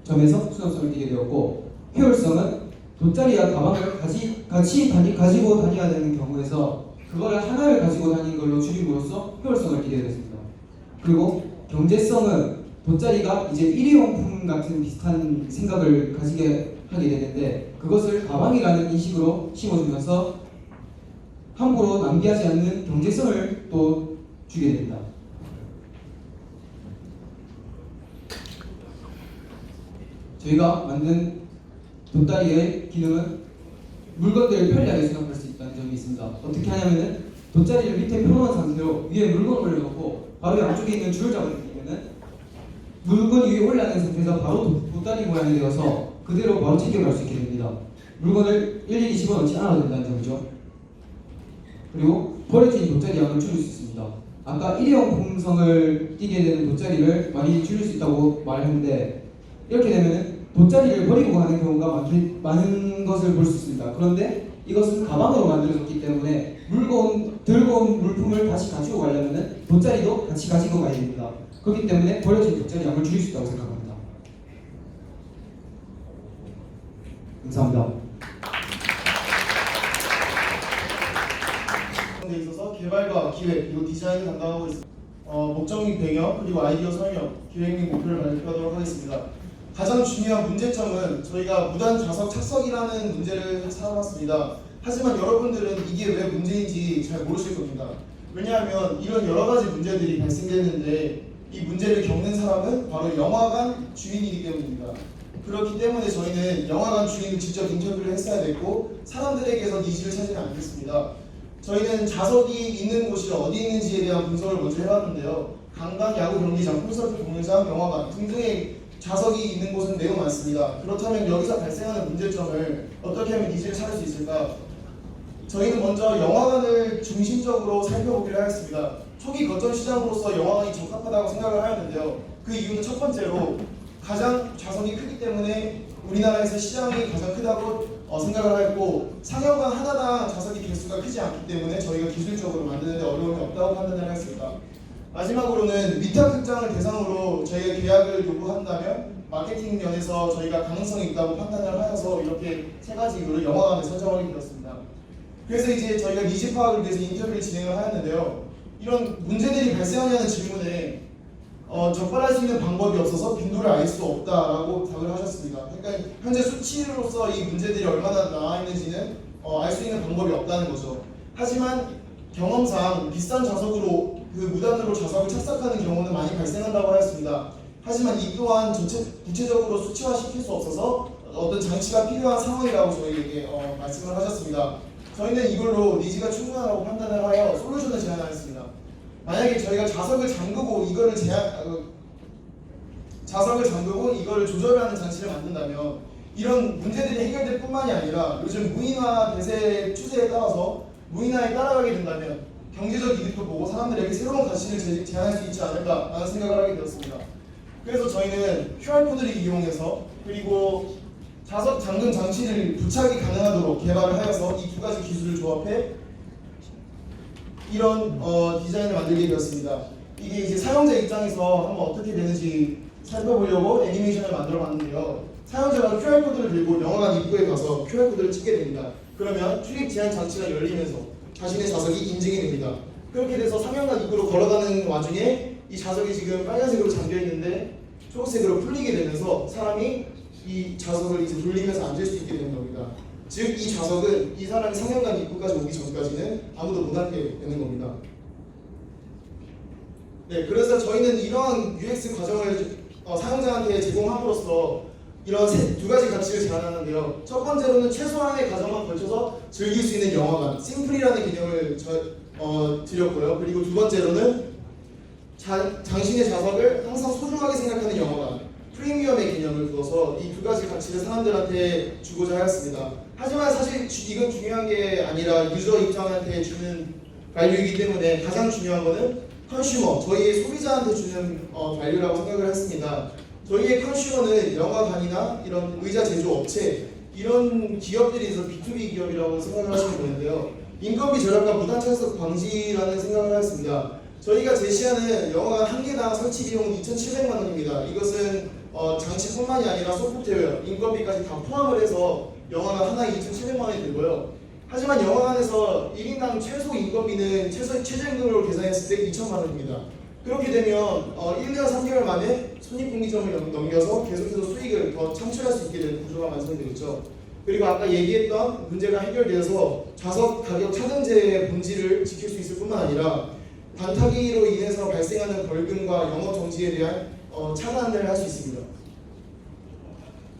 점에서 수납성을 띠게 되었고, 효율성은 돗자리와 가방을 같이 가지고 다녀야 되는 경우에서 그거를 하나를 가지고 다니는 걸로 줄임으로써 효율성을 띠게 되었습니다. 그리고 경제성은 돗자리가 이제 일회용품 같은 비슷한 생각을 가지게 하게 되는데 그것을 가방이라는 인식으로 심어주면서 함부로 낭비하지 않는 경제성을 또 주게 됩니다. 저희가 만든 돗다리의 기능은 물건들을 편리하게 수납할 수 있다는 점이 있습니다. 어떻게 하냐면은 돗자리를 밑에 펴놓은 상태로 위에 물건을 올려놓고 바로 양쪽에 있는 줄을 잡아당기면은 물건 위에 올라가는 상태에서 바로 돗다리 모양이 되어서 그대로 바로 챙겨갈 수 있게 됩니다. 물건을 일일이 집어넣지 않아도 된다는 점이죠. 그리고 버려진 돗자리 양을 줄일 수 있습니다. 아까 일회용품성을 띠게 되는 돗자리를 많이 줄일 수 있다고 말했는데 이렇게 되면 돗자리를 버리고 가는 경우가 많은 것을 볼 수 있습니다. 그런데 이것은 가방으로 만들어졌기 때문에 들고 온 물품을 다시 가지고 가려면 돗자리도 같이 가지고 가야 됩니다. 그렇기 때문에 버려진 돗자리 양을 줄일 수 있다고 생각합니다. 감사합니다. 데 있어서 개발과 기획 그리고 디자인을 담당하고 있습니다. 목적 및 배경 그리고 아이디어 설명, 기획 및 목표를 발표하도록 하겠습니다. 가장 중요한 문제점은 저희가 무단 좌석 착석이라는 문제를 삼았습니다. 하지만 여러분들은 이게 왜 문제인지 잘 모르실 겁니다. 왜냐하면 이런 여러 가지 문제들이 발생되는데 이 문제를 겪는 사람은 바로 영화관 주인이기 때문입니다. 그렇기 때문에 저희는 영화관 주인을 직접 인터뷰를 했어야 됐고 사람들에게서 니즈를 찾지는 않겠습니다. 저희는 좌석이 있는 곳이 어디 있는지에 대한 분석을 먼저 해봤는데요. 강당, 야구 경기장, 콘서트 공연장, 영화관 등등의 좌석이 있는 곳은 매우 많습니다. 그렇다면 여기서 발생하는 문제점을 어떻게 하면 니즈를 찾을 수 있을까? 저희는 먼저 영화관을 중심적으로 살펴보기로 하였습니다. 초기 거점 시장으로서 영화관이 적합하다고 생각을 하였는데요. 그 이유는 첫 번째로 가장 좌석이 크기 때문에 우리나라에서 시장이 가장 크다고 생각을 하였고, 상영관 하나당 좌석이 개수가 크지 않기 때문에 저희가 기술적으로 만드는 데 어려움이 없다고 판단을 하였습니다. 마지막으로는 위탁 극장을 대상으로 저희가 계약을 요구한다면 마케팅 면에서 저희가 가능성이 있다고 판단을 하여서 이렇게 세 가지 이유로 영화관을 선정하게 되었습니다. 그래서 이제 저희가 니즈 파악을 위해서 인터뷰를 진행을 하였는데요. 이런 문제들이 발생하냐는 질문에 적발할 수 있는 방법이 없어서 빈도를 알 수 없다라고 답을 하셨습니다. 그러니까 현재 수치로서 이 문제들이 얼마나 나와 있는지는 알 수 있는 방법이 없다는 거죠. 하지만 경험상 비싼 좌석으로 무단으로 좌석을 착석하는 경우는 많이 발생한다고 하였습니다. 하지만 이 또한 구체적으로 수치화시킬 수 없어서 어떤 장치가 필요한 상황이라고 저희에게 말씀을 하셨습니다. 저희는 이걸로 니즈가 충분하다고 판단을 하여 솔루션을 제안하였습니다. 만약에 저희가 좌석을 잠그고 이거를 조절하는 장치를 만든다면 이런 문제들이 해결될 뿐만이 아니라 요즘 무인화 대세 추세에 따라서 무인화에 따라가게 된다면 경제적 이득도 보고 사람들에게 새로운 가치를 제안할 수 있지 않을까라는 생각을 하게 되었습니다. 그래서 저희는 QR코드를 이용해서 그리고 좌석 잠금 장치를 부착이 가능하도록 개발을 하여서 이 두 가지 기술을 조합해 이런 디자인을 만들게 되었습니다. 이게 이제 사용자 입장에서 한번 어떻게 되는지 살펴보려고 애니메이션을 만들어 봤는데요. 사용자가 QR코드를 들고 영화관 입구에 가서 QR코드를 찍게 됩니다. 그러면 출입 제한 장치가 열리면서 자신의 좌석이 인증이 됩니다. 그렇게 돼서 상영관 입구로 걸어가는 와중에 이 좌석이 지금 빨간색으로 잠겨 있는데 초록색으로 풀리게 되면서 사람이 이 좌석을 이제 돌리면서 앉을 수 있게 되는 겁니다. 즉 이 좌석은 이 사람이 상영관 입구까지 오기 전까지는 아무도 못 앉게 되는 겁니다. 네, 그래서 저희는 이러한 UX 과정을 사용자한테 제공함으로써 이런 두 가지 가치를 제안하는데요. 첫 번째로는 최소한의 과정만 걸쳐서 즐길 수 있는 영화관, 심플이라는 개념을 드렸고요. 그리고 두 번째로는 당신의 좌석을 항상 소중하게 생각하는 영화관, 프리미엄의 개념을 두어서 이 두 가지 가치를 사람들한테 주고자 하였습니다. 하지만 사실 이건 중요한 게 아니라 유저 입장한테 주는 밸류이기 때문에 가장 중요한 거는 컨슈머, 저희의 소비자한테 주는 밸류라고 생각을 했습니다. 저희의 컨슈머는 영화관이나 이런 의자 제조 업체 이런 기업들이 있어서 B2B 기업이라고 생각을 하시면 되는데요. 인건비 절약과 무단 착석 방지라는 생각을 하였습니다. 저희가 제시하는 영화관 한 개당 설치 비용은 2,700만 원입니다. 이것은 장치뿐만이 아니라 소프트웨어, 인건비까지 다 포함을 해서 영화관 하나에 2,700만 원이 들고요. 하지만 영화관에서 1인당 최소 인건비는 최저임금으로 계산했을 때 2천만 원입니다. 그렇게 되면 1년 3개월 만에 손익분기점을 넘겨서 계속해서 수익을 더 창출할 수 있게 되는 구조가 완성되겠죠. 그리고 아까 얘기했던 문제가 해결되어서 좌석 가격 차등제의 본질을 지킬 수 있을 뿐만 아니라 반타기로 인해서 발생하는 벌금과 영업 정지에 대한 차단을 할 수 있습니다.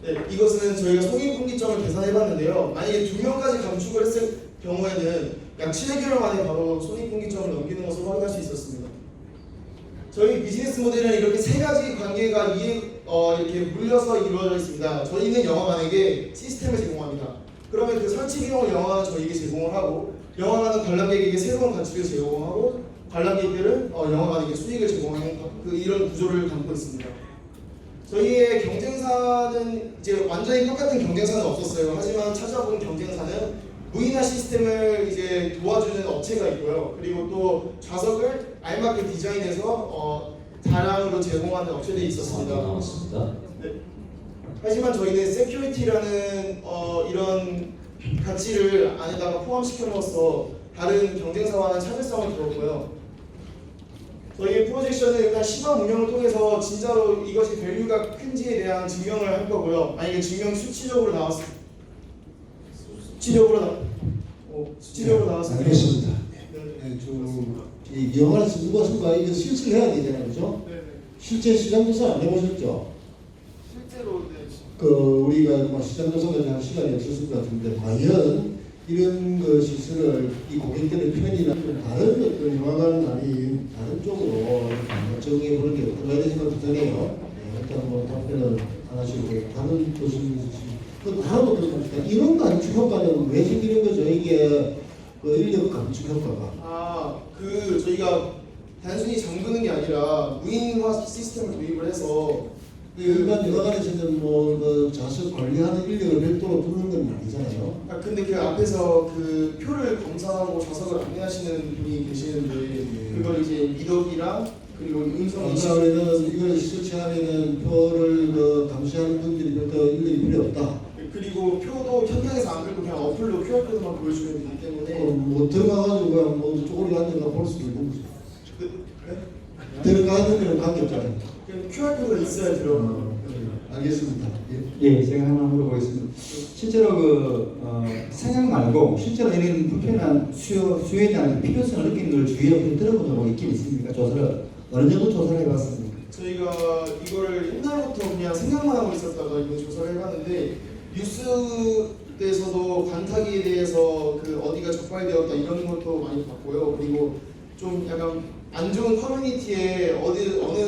네, 이것은 저희가 손익분기점을 계산해봤는데요. 만약에 2명까지 감축을 했을 경우에는 약 7개월 만에 바로 손익분기점을 넘기는 것을 확인할 수 있었습니다. 저희 비즈니스 모델은 이렇게 세 가지 관계가 이렇게 물려서 이루어져 있습니다. 저희는 영화관에게 시스템을 제공합니다. 그러면 그 설치 비용을 영화관은 저희에게 제공을 하고, 영화관은 관람객에게 새로운 가치를 제공하고, 관람객들은 영화관에게 수익을 제공하는 이런 구조를 담고 있습니다. 저희의 경쟁사는 이제 완전히 똑같은 경쟁사는 없었어요. 하지만 찾아본 경쟁사는 무인화 시스템을 이제 도와주는 업체가 있고요. 그리고 또 좌석을 알맞게 디자인해서 다량으로 제공하는 업체들이 있었습니다. 네. 하지만 저희는 세큐리티라는 이런 가치를 안에다가 포함시켜놓아서 다른 경쟁사와는 차별성을 두었고요. 저희의 프로젝션은 일단 시범 운영을 통해서 진짜로 이것이 밸류가 큰지에 대한 증명을 할 거고요. 만약에 증명 수치적으로 나왔습니다. 수치적으로 나왔습니다. 알겠습니다. 이 영화에서 누가 이거 실습을 해야 되잖아요, 그죠? 네. 실제 시장 조사 안 해보셨죠? 실제로 우리가 시장 조사까지 할 시간이 없었을 것 같은데 과연 이런 시설을 이 고객들의 편의나 좀 다른 어떤 영화관 아니 다른 쪽으로 정해 보는 게 어떤가 이런 생각도 드네요. 일단 답변을 하나씩 다른 교수님 그 다음 어떤 겁니까? 이런 감축 효과는 왜 생기는 거죠? 이게 인력 감축 효과가. 저희가 단순히 잠그는 게 아니라 무인화 시스템을 도입을 해서 일반 영화관에서는 좌석 관리하는 인력을 별도로 두는 건 아니잖아요. 근데 그 앞에서 그 표를 검사하고 좌석을 안내하시는 분이 계시는데 그걸 이제 미덕이랑 그리고 음성 그러면 이걸 설치하면은 표를 감시하는 분들이 별도 인력이 필요 없다. 그리고 표도 현장에서 안 긁고 그냥 어플로 QR코드만 보여주면 되기 때문에 들어가가지고 그냥 쪼그리 앉아가 볼 수도 있는 거죠. 들어가는 데는 관계 없잖아요. QR코드가 있어야 들어가요. 알겠습니다. 예, 제가 하나 물어보겠습니다. 실제로 생각 말고 실제로 이런 불편한 수요자의 필요성을 느끼는 걸 주위에 들어본 적은 있긴 있습니까? 조사를 어느 정도 조사를 해봤습니까? 저희가 이거를 옛날부터 그냥 생각만 하고 있었다가 이거 조사를 해봤는데 뉴스에서도 관타기에 대해서 어디가 적발되었다 이런 것도 많이 봤고요. 그리고 좀 약간 안 좋은 커뮤니티에 어느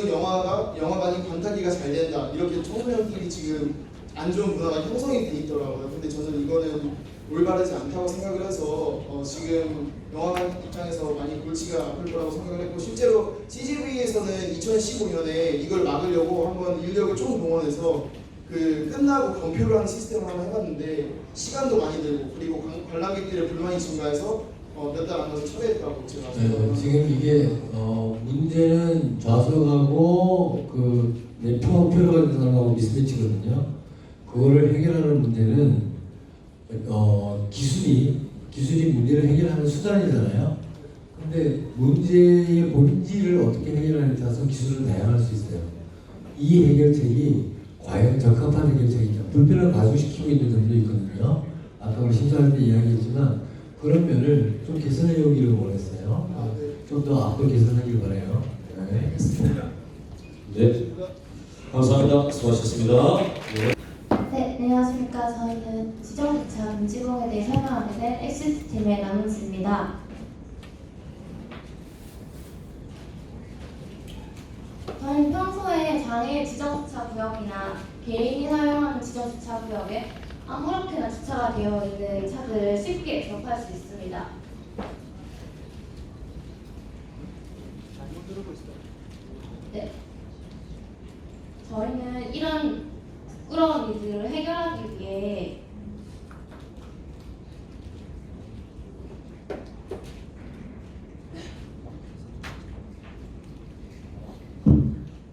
영화관이 관타기가 잘 된다 이렇게 청소년끼리 지금 안 좋은 문화가 형성이 돼 있더라고요. 근데 저는 이거는 올바르지 않다고 생각을 해서 지금 영화관 입장에서 많이 골치가 아플 거라고 생각을 했고 실제로 CGV에서는 2015년에 이걸 막으려고 한번 인력을 좀 동원해서 끝나고 검표를 하는 시스템을 한번 해봤는데 시간도 많이 들고 그리고 관람객들의 불만이 증가해서 몇 달 안 가서 철회했다고 제가 지금 이게 문제는 좌석하고 표가 있는 사람하고 미스매치거든요. 그거를 해결하는 문제는 기술이 문제를 해결하는 수단이잖아요. 근데 문제의 본질을 어떻게 해결하는지 따라서 기술은 다양할 수 있어요. 이 해결책이 과연 적합한 해결책이냐 불편을 가중시키고 있는 점도 있거든요. 아까 우리 신사할 때 이야기했지만 그런 면을 좀 개선해 오기를 원했어요. 좀 더 앞으로 개선하길 바라요. 네. 네, 감사합니다. 수고하셨습니다. 네. 네, 안녕하십니까. 저희는 지정주차 금지구역에 대해 설명하게 된 X팀의 남은지입니다. 저희는 평소에 장애인 지정주차 구역이나 개인이 사용하는 지정주차 구역에 아무렇게나 주차가 되어 있는 차들을 쉽게 접할 수 있습니다. 네. 저희는 이런 부끄러운 일들을 해결하기 위해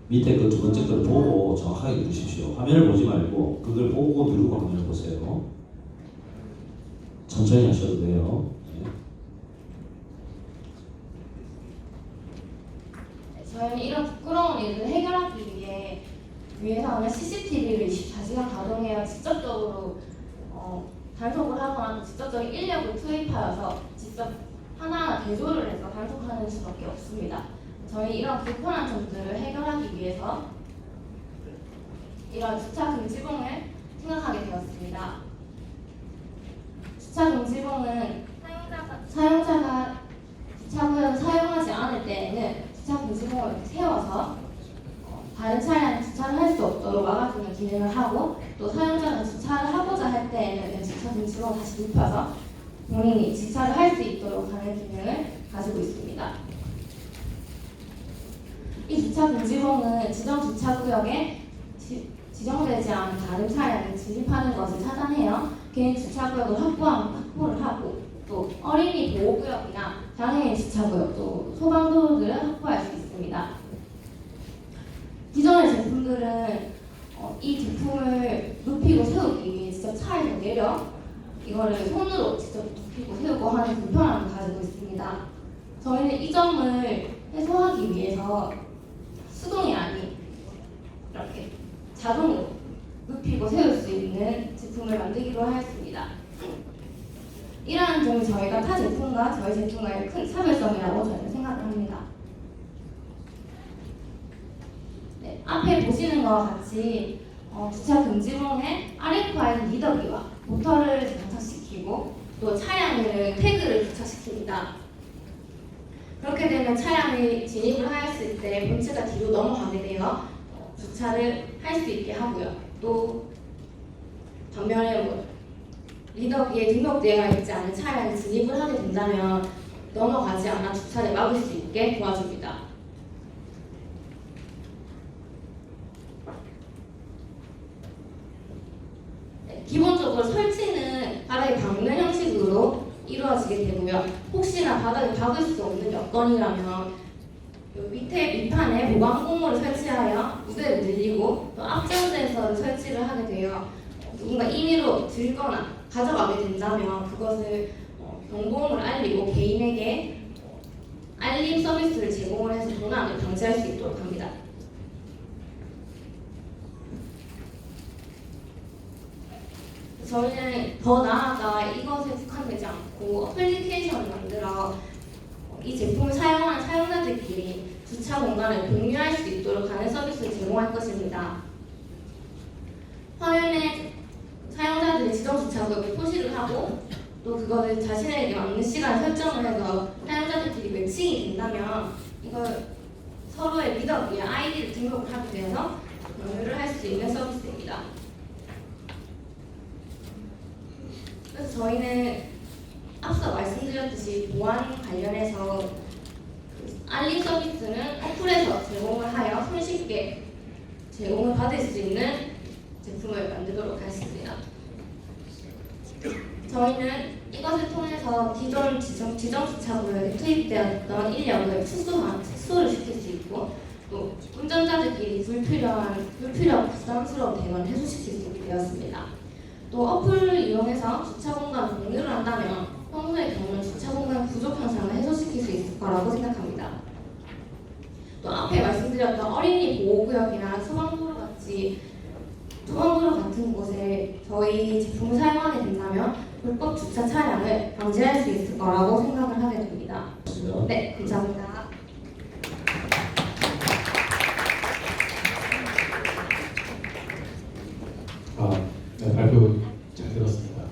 밑에 그 두 번째 걸 보고 정확하게 누르십시오. 화면을 보지 말고 그걸 보고 누르고 화면을 보세요. 천천히 하셔도 돼요. 저희는 이런 부끄러운 일을 해결하기 위해서는 CCTV를 24시간 가동해야 직접적으로 단속을 하거나 직접적인 인력을 투입하여서 직접 하나하나 대조를 해서 단속하는 수밖에 없습니다. 저희 이런 불편한 점들을 해결하기 위해서 이런 주차 금지봉을 생각하게 되었습니다. 주차 금지봉은 사용자가 주차구역을 사용하지 않을 때에는 주차 금지봉을 이렇게 세워서 다른 차량이 주차를 할 수 없도록 막아주는 기능을 하고, 또 사용자가 주차를 하고자 할 때에는 주차 금지봉을 다시 눕혀서 본인이 주차를 할 수 있도록 하는 기능을 가지고 있습니다. 이 주차 금지봉은 지정 주차구역에 지정되지 않은 다른 차량이 진입하는 것을 차단해요. 개인 주차구역을 확보를 하고, 또 어린이 보호구역이나 장애인 주차구역, 또 소방도로들을 확보할 수 있습니다. 기존의 제품들은 이 제품을 눕히고 세우기 위해 직접 차에서 내려 이거를 손으로 직접 눕히고 세우고 하는 불편함을 가지고 있습니다. 저희는 이 점을 해소하기 위해서 수동이 아닌 이렇게 자동으로 눕히고 세울 수 있는 제품을 만들기로 하였습니다. 이러한 점이 저희가 타 제품과 저희 제품과의 큰 차별점이라고 저는 생각을 합니다. 네, 앞에 보시는 것과 같이 주차 금지봉에 RFID 리더기와 모터를 장착시키고 또 차량을 태그를 부착시킵니다. 그렇게 되면 차량이 진입을 하였을 때 본체가 뒤로 넘어가게 되어 주차를 할 수 있게 하고요. 또 반면에 리더기에 등록되어 있지 않은 차량이 진입을 하게 된다면 넘어가지 않아 주차를 막을 수 있게 도와줍니다. 네, 기본적으로 설치는 바닥에 박는 형식으로 이루어지게 되고요. 혹시나 바닥에 박을 수 없는 여건이라면 밑에 밑판에 보강 고무를 설치하여 무게를 늘리고 또 앞전대에서 설치를 하게 되어 누군가 임의로 들거나 가져가게 된다면 그것을 경보음을 알리고 개인에게 알림 서비스를 제공을 해서 도난을 방지할 수 있도록 합니다. 저희는 더 나아가 이것에 국한되지 않고 어플리케이션을 만들어 이 제품을 사용하는 사용자들끼리 주차 공간을 공유할 수 있도록 하는 서비스를 제공할 것입니다. 화면에 사용자들이 지정 주차구역을 표시를 하고 또 그것을 자신에게 맞는 시간을 설정을 해서 사용자들끼리 매칭이 된다면 이걸 서로의 리더기에 아이디를 등록을 하게 되어서 공유를 할 수 있는 서비스입니다. 그래서 저희는 앞서 말씀드렸듯이 보안 관련해서 알림 서비스는 어플에서 제공을 하여 손쉽게 제공을 받을 수 있는 제품을 만들도록 하겠습니다. 저희는 이것을 통해서 기존 지정주차구역에 투입되었던 인력을 축소를 시킬 수 있고 또 운전자들끼리 불필요한 부담스러운 대화를 해소시킬 수 있게 되었습니다. 또 어플을 이용해서 주차 공간 공유를 한다면 평소에 겪는 주차 공간 부족 현상을 해소시킬 수 있을 거라고 생각합니다. 또 앞에 말씀드렸던 어린이 보호구역이나 소방도로 같은 곳에 저희 제품을 사용하게 된다면 불법 주차 차량을 방지할 수 있을 거라고 생각을 하게 됩니다. 네, 감사합니다. 네, 발표 잘 들었습니다.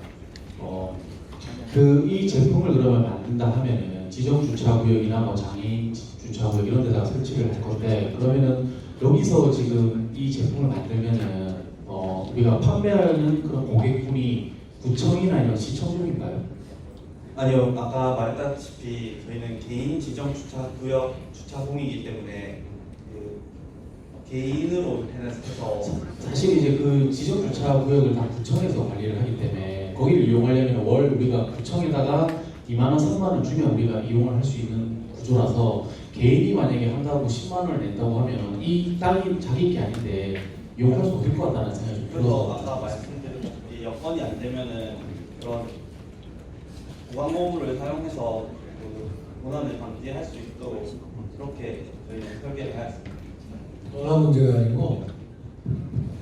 이 제품을 그러면 만든다 하면은 지정 주차 구역이나 뭐 장애인 주차 구역 이런 데다가 설치를 할 건데, 그러면은 여기서 지금 이 제품을 만들면은 우리가 판매하는 그런 고객분이 구청이나 아니면 시청 쪽인가요? 아니요, 아까 말했다시피 저희는 개인 지정 주차 구역 주차공이기 때문에 그 개인으로 해서 사실 이제 그 지정 주차 구역을 다 구청에서 관리를 하기 때문에 거기를 이용하려면 월 우리가 구청에다가 2만 원, 3만 원 주면 우리가 이용을 할 수 있는 구조라서, 개인이 만약에 한다고 10만 원을 낸다고 하면 이 땅이 자기 게 아닌데 이용할 수 없을 것 같다는 생각이 좀 그래서 들어서. 아까 말씀드린 이 여건이 안 되면은 그런 보강모음을 사용해서 그 고난을 방지할 수 있도록 그렇게 저희는 설계를 하였습니다. 하나 문제가 아니고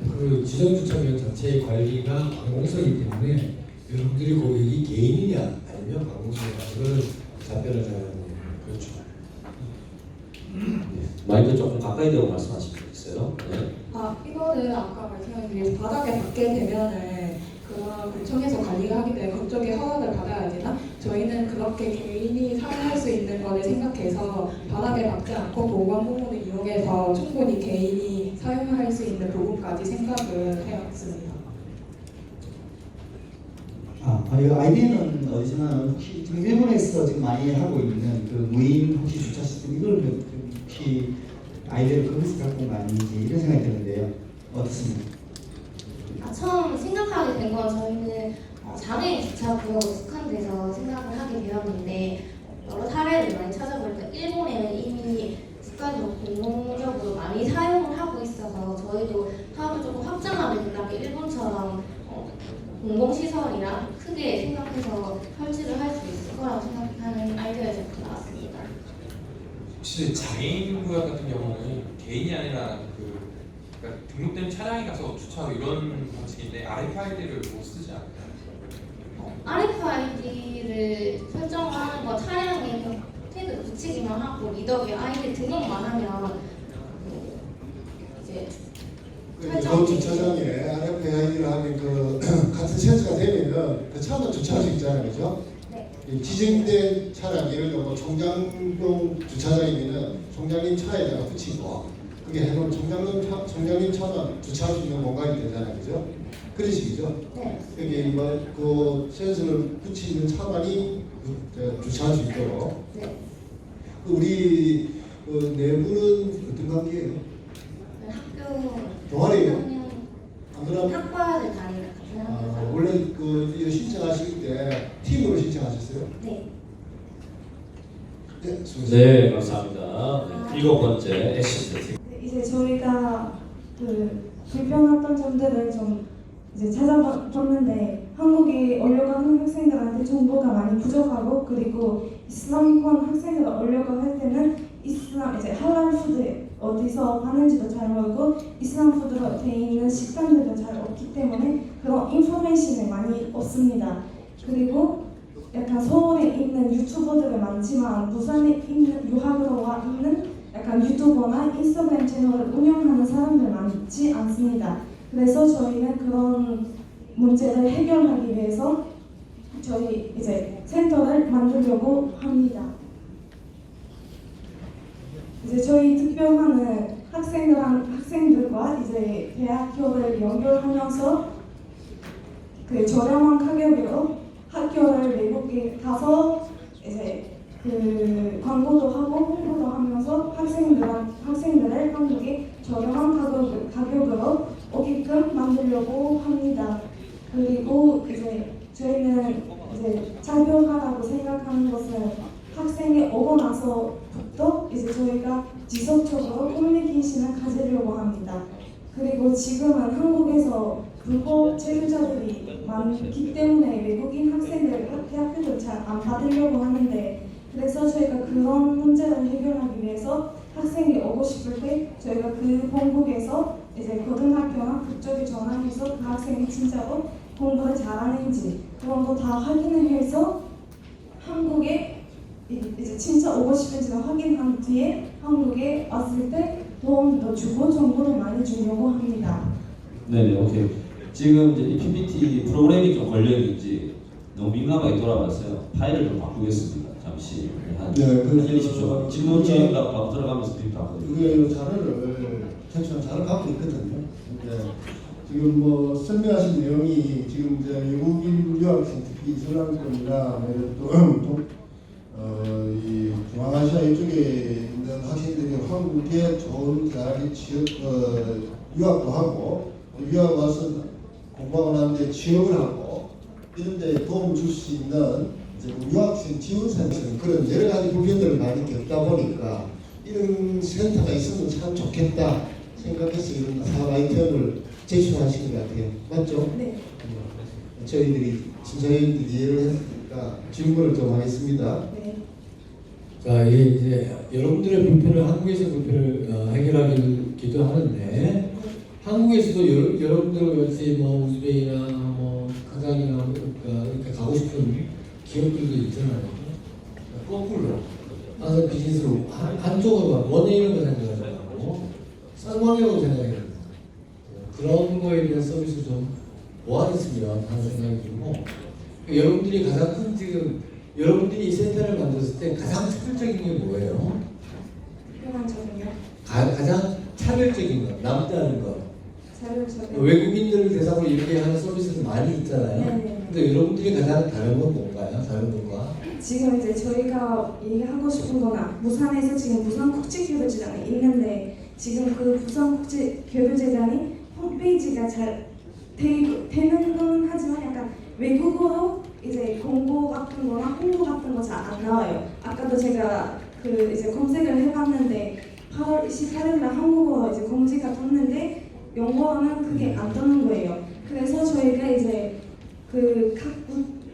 그 지정주차면 자체의 관리가 관공서이기 때문에 여러분들이 고객이 개인이냐 아니면 관공서냐 그걸 답변을 잘 해야 됩니다. 그렇죠. 마이크 조금 가까이 대고 말씀하실 수 있어요? 네. 이거는 아까 말씀드린 바닥에 받게 되면은 그런 구청에서 관리를 하기 때문에 그쪽에 허락을 받아야 되나? 저희는 그렇게 개인이 사용할 수 있는 거를 생각해서 바닥에 박지 않고 보관 부분을 이용해서 충분히 개인이 사용할 수 있는 부분까지 생각을 해왔습니다. 이 아이디어는 어디서 나는 혹시 지금 일본에서 지금 많이 하고 있는 그 무인 혹시 주차 시스템 이걸 혹시 아이디어를 거기서 갖고 온 거 아닌지 이런 생각이 드는데요. 어떻습니까? 처음 생각하게 된 건 저희는 장애인 주차 구역으로 속한돼서 생각을 하게 되었는데 여러 사례를 많이 찾아보니까 일본에는 이미 국가적으로 공공적으로 많이 사용을 하고 있어서 저희도 사업을 조금 확장하게 된다면 일본처럼 공공시설이랑 크게 생각해서 설치를 할 수 있을 거라고 생각하는 아이디어에서 나왔습니다. 혹시 장애인 구역 같은 경우는 개인이 아니라 그러니까 등록된 차량이 가서 주차하고 이런 방식인데 RFID를 못 쓰지 않나요? RFID를 설정하는 거 차량에 태그 붙이기만 하고 리더기 아이디 등록만 하면 이제 그 주차장에 RFID를 하는 그 같은 센서가 되면은 그 차만 주차할 수 있잖아요, 그죠? 네. 지정된 차량, 예를 들어 뭐 총장용 주차장이면은 총장님 차에다가 붙이고 그게 해놓은 총장님 차만 주차할 수 있는 공간이 되잖아요, 그죠? 그런 식이죠? 네. 여기 그 센서를 붙이는 차만이 주차할 수 있도록. 네. 우리 내부는 어떤 관계예요? 학교 동아리예요? 안 그러면 학과를 다니는 같은 학교에서. 원래 그 신청하실 때 팀으로 신청하셨어요? 네. 네, 감사합니다. 네, 7번째 애시스트 팀. 이제 저희가 그 불편했던 점들을 좀 이제 찾아봤는데 한국에 올려가는 학생들한테 정보가 많이 부족하고, 그리고 이슬람권 학생들 올려고 할 때는 이슬람 이제 할랄 푸드 어디서 파는지도 잘 모르고 이슬람 푸드로 돼 있는 식당들도 잘 없기 때문에 그런 인포메이션이 많이 없습니다. 그리고 약간 서울에 있는 유튜버들이 많지만 부산에 있는 유학으로 와 있는 약간 유튜버나 인스타그램 채널을 운영하는 사람들 많지 않습니다. 그래서 저희는 그런 문제를 해결하기 위해서 저희 이제 센터를 만들려고 합니다. 이제 저희 특별하는 학생들과 이제 대학교를 연결하면서 그 저렴한 가격으로 학교를 외국에 가서 이제 그 광고도 하고 홍보도 하면서 학생들을 한국에 저렴한 가격으로 오게끔 만들려고 합니다. 그리고 이제 저희는 이제 차별화라고 생각하는 것은 학생이 오고 나서부터 이제 저희가 지속적으로 커뮤니케이션을 가지려고 합니다. 그리고 지금은 한국에서 불법 체류자들이 많기 때문에 외국인 학생들 대학교를 잘 안 받으려고 하는데, 그래서 저희가 그런 문제를 해결하기 위해서 학생이 오고 싶을 때 저희가 그 본국에서 이제 고등학교나 그쪽에 전화해서 그 학생이 진짜로 공부를 잘하는지 그런 거 다 확인을 해서 한국에 이제 진짜 오고 싶은지를 확인한 뒤에 한국에 왔을 때 도움도 주고 정보를 많이 주려고 합니다. 네네, 오케이. 지금 이제 이 PPT 프로그램이 좀 걸려있는지 너무 민감하게 돌아가서요. 파일을 좀 바꾸겠습니다. 잠시 한 20초. 질문 질의응답 바로 들어가면서 비판하거든요. 우리가 이 자료를 최초한 자료를 갖고 있거든요. 근데 지금 뭐 설명하신 내용이 지금 이제 외국인 유학생 특히 이슬람권이나 이 중앙아시아 이쪽에 있는 학생들이 한국에 좋은 대학에 유학도 하고 유학 와서 공부하고 나는데 취업을 하고 이런 데 도움을 줄 수 있는 이제 유학생 지원센터 그런 여러 가지 불편들을 많이 겪다 보니까 이런 센터가 있으면 참 좋겠다 생각해서 이런 사업 아이템을 제출하신 것 같아요. 맞죠? 네. 저희들이 심사위원들이 이해를 했으니까 질문을 좀 하겠습니다. 네. 자, 이제 여러분들의 불편을 한국에서 불편을 해결하기도 하는데 한국에서도 여러분들과 같이 뭐 우즈베이나 뭐 카자흐이나 이렇게 가고 싶은 기업들도 있잖아요. 거꾸로 항상 비즈니스로 한쪽으로 원웨이로 생각하지 않고 쌍방향으로 생각해야 됩니다. 그런 거에 대한 서비스 좀 모아냈으면 하는 생각이 들고 여러분들이 가장 큰 지금 여러분들이 이 센터를 만들었을 때 가장 특별적인 게 뭐예요? 특별한점은요? 가장 차별적인 거, 남다른 거. 차별적인. 외국인들을 대상으로 이렇게 하는 서비스도 많이 있잖아요. 네네. 근데 여러분들이 가장 다른 건 뭔가요? 다른 것과? 지금 이제 저희가 얘기하고 싶은 거나 부산에서 지금 부산국제교류재단이 있는데 지금 그 부산국제교류재단이 홈페이지가 잘 되는 건 하지만 약간 외국어로 이제 공고 같은 거나 홍보 같은 거 잘 안 나와요. 아까도 제가 그 이제 검색을 해봤는데 8월 28일 날 한국어 이제 공지가 떴는데 영어로는 그게 안 뜨는 거예요. 그래서 저희가 이제 그 각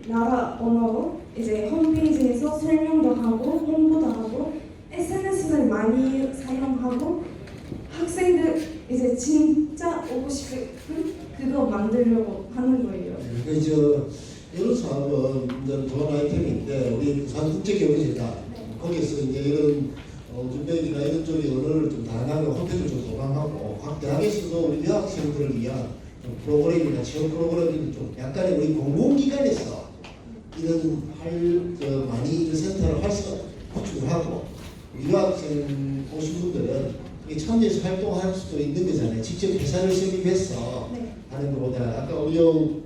나라 언어로 이제 홈페이지에서 설명도 하고 홍보도 하고 SNS를 많이 사용하고 학생들 이제 진짜 오고 싶은 그거 만들려고 하는 거예요. 그저 이런 사업은 이제 좋은 아이템인데 우리 부산국제교류재단 거기서 이제 이런 우즈베이나 이런 쪽의 언어를 좀 다양하게 호텔을 좀 도강하고 각 대학에서도 우리 유학생들을 위한 프로그램이나 취업 프로그램이 좀 약간의 우리 공공기관에서 이런 많이 이런 센터를 구축을 하고 유학생 오신 분들은 참여해서 활동할 수도 있는 거잖아요. 직접 회사를 설립해서 하는 것보다 아까 우리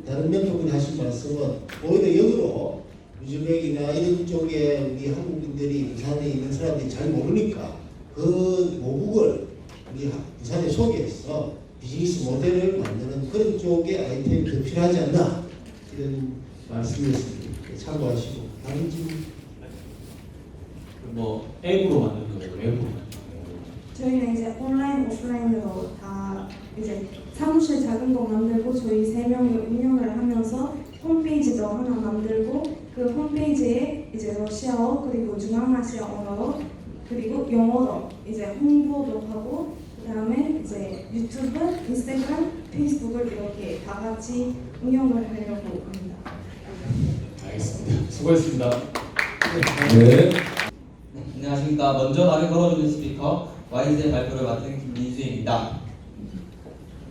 다른 멘토분이 하신 말씀은 오히려 역으로 우즈벡이나 이런 쪽에 우리 한국인들이 부산에 있는 사람들이 잘 모르니까 그 모국을 우리 부산에 소개해서 비즈니스 모델을 만드는 그런 쪽의 아이템이 더 필요하지 않나 이런 말씀이었습니다. 참고하시고 다른 질문. 뭐 앱으로 만드는 거고 앱으로 만드는 거고. 저희는 이제 온라인, 오프라인으로 다 이제 사무실 작은 거 만들고 저희 3명이 운영을 하면서 홈페이지도 하나 만들고 그 홈페이지에 이제 러시아어 그리고 중앙아시아 언어로 그리고 영어로 이제 홍보도 하고 그다음에 이제 유튜브, 인스타그램, 페이스북을 이렇게 다 같이 운영을 하려고 합니다. 알겠습니다. 수고했습니다. 네. 안녕하십니까. 먼저 말을 걸어주는 스피커 YZ 발표를 맡은 김민수입니다.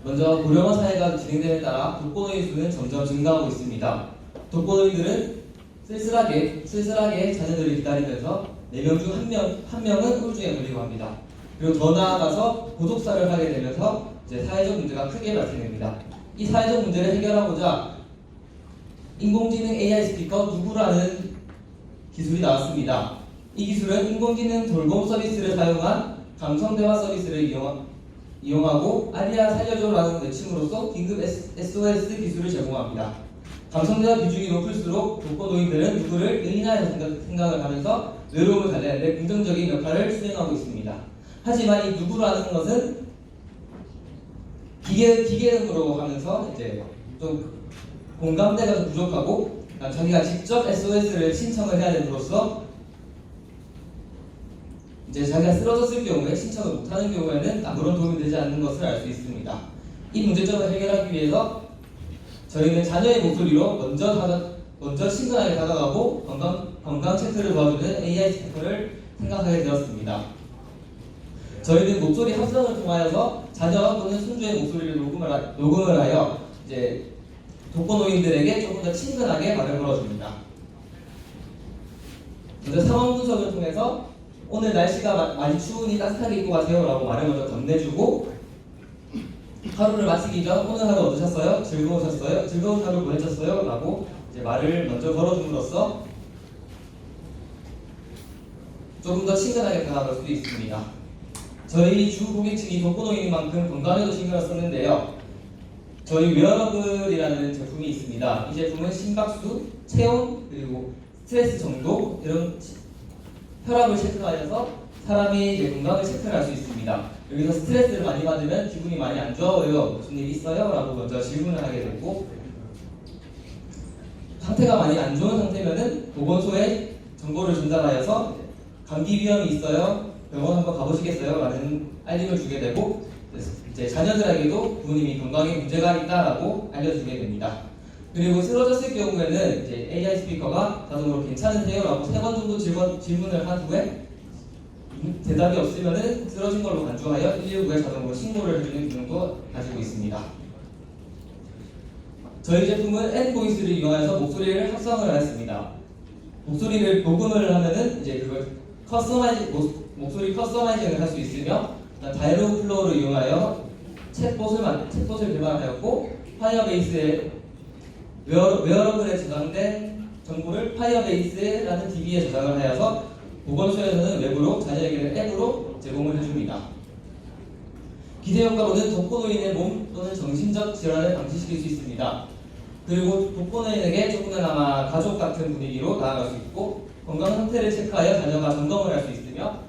먼저 고령화 사회가 진행됨에 따라 독거노인 수는 점점 증가하고 있습니다. 독거노인들은 쓸쓸하게 자녀들을 기다리면서 4명 중 1명은 우울증에 걸리고 합니다. 그리고 더 나아가서 고독사를 하게 되면서 이제 사회적 문제가 크게 발생됩니다. 이 사회적 문제를 해결하고자 인공지능 AI 스피커 누구라는 기술이 나왔습니다. 이 기술은 인공지능 돌봄 서비스를 사용한 감성대화 서비스를 이용하고 아리아 살려줘라는 외침으로써 긴급 SOS 기술을 제공합니다. 감성대화 비중이 높을수록 독거노인들은 누구를 의인하여 생각을 하면서 외로움을 달래는 데 긍정적인 역할을 수행하고 있습니다. 하지만 이 누구라는 것은 기계음으로 하면서 이제 좀 공감대가 좀 부족하고 자기가 직접 SOS를 신청을 해야 됨으로써 이제 자기가 쓰러졌을 경우에 신청을 못하는 경우에는 아무런 도움이 되지 않는 것을 알 수 있습니다. 이 문제점을 해결하기 위해서 저희는 자녀의 목소리로 먼저 먼저 친근하게 다가가고 건강 체크를 도와주는 AI 스피커를 생각하게 되었습니다. 저희는 목소리 합성을 통하여서 자녀 또는 손주의 목소리를 녹음을 하여 이제 독거노인들에게 조금 더 친근하게 말을 걸어줍니다. 먼저 상황 분석을 통해서 오늘 날씨가 많이 추우니 따뜻하게 입고 가세요 라고 말을 먼저 건네주고, 하루를 마치기 전 오늘 하루 어떠셨어요? 즐거우셨어요? 즐거운 하루 보내셨어요? 라고 이제 말을 먼저 걸어줌으로써 조금 더 친근하게 다가갈 수 있습니다. 저희 주 고객층이 독거노인인 만큼 건강에도 신경을 썼는데요. 저희 웨어러블이라는 제품이 있습니다. 이 제품은 심박수, 체온, 그리고 스트레스 정도, 이런 혈압을 체크하여서 사람이 이제 건강을 체크를 할 수 있습니다. 여기서 스트레스를 많이 받으면 기분이 많이 안 좋아요. 무슨 일 있어요? 라고 먼저 질문을 하게 되고, 상태가 많이 안 좋은 상태면은 보건소에 정보를 전달하여서 감기 위험이 있어요. 병원 한번 가보시겠어요? 라는 알림을 주게 되고, 이제 자녀들에게도 부모님이 건강에 문제가 있다라고 알려주게 됩니다. 그리고 쓰러졌을 경우에는 이제 AI 스피커가 자동으로 괜찮으세요? 라고 3번 정도 질문을 한 후에 대답이 없으면은 쓰러진 걸로 간주하여 119에 자동으로 신고를 해주는 기능도 가지고 있습니다. 저희 제품은 N보이스를 이용해서 목소리를 합성을 하였습니다. 목소리를 녹음을 하면은 이제 그걸 목소리 커스터마이징을 할 수 있으며, 다이로그 플로우를 이용하여 챗봇을 개발하였고, 파이어베이스에 웨어러블에 저장된 정보를 파이어베이스라는 DB에 저장을 하여서 보건소에서는 외부로, 자녀에게는 앱으로 제공을 해줍니다. 기대 효과로는 독거노인의 몸 또는 정신적 질환을 방지시킬 수 있습니다. 그리고 독거노인에게 조금이나마 가족 같은 분위기로 나아갈 수 있고, 건강 상태를 체크하여 자녀가 점검을 할 수 있으며,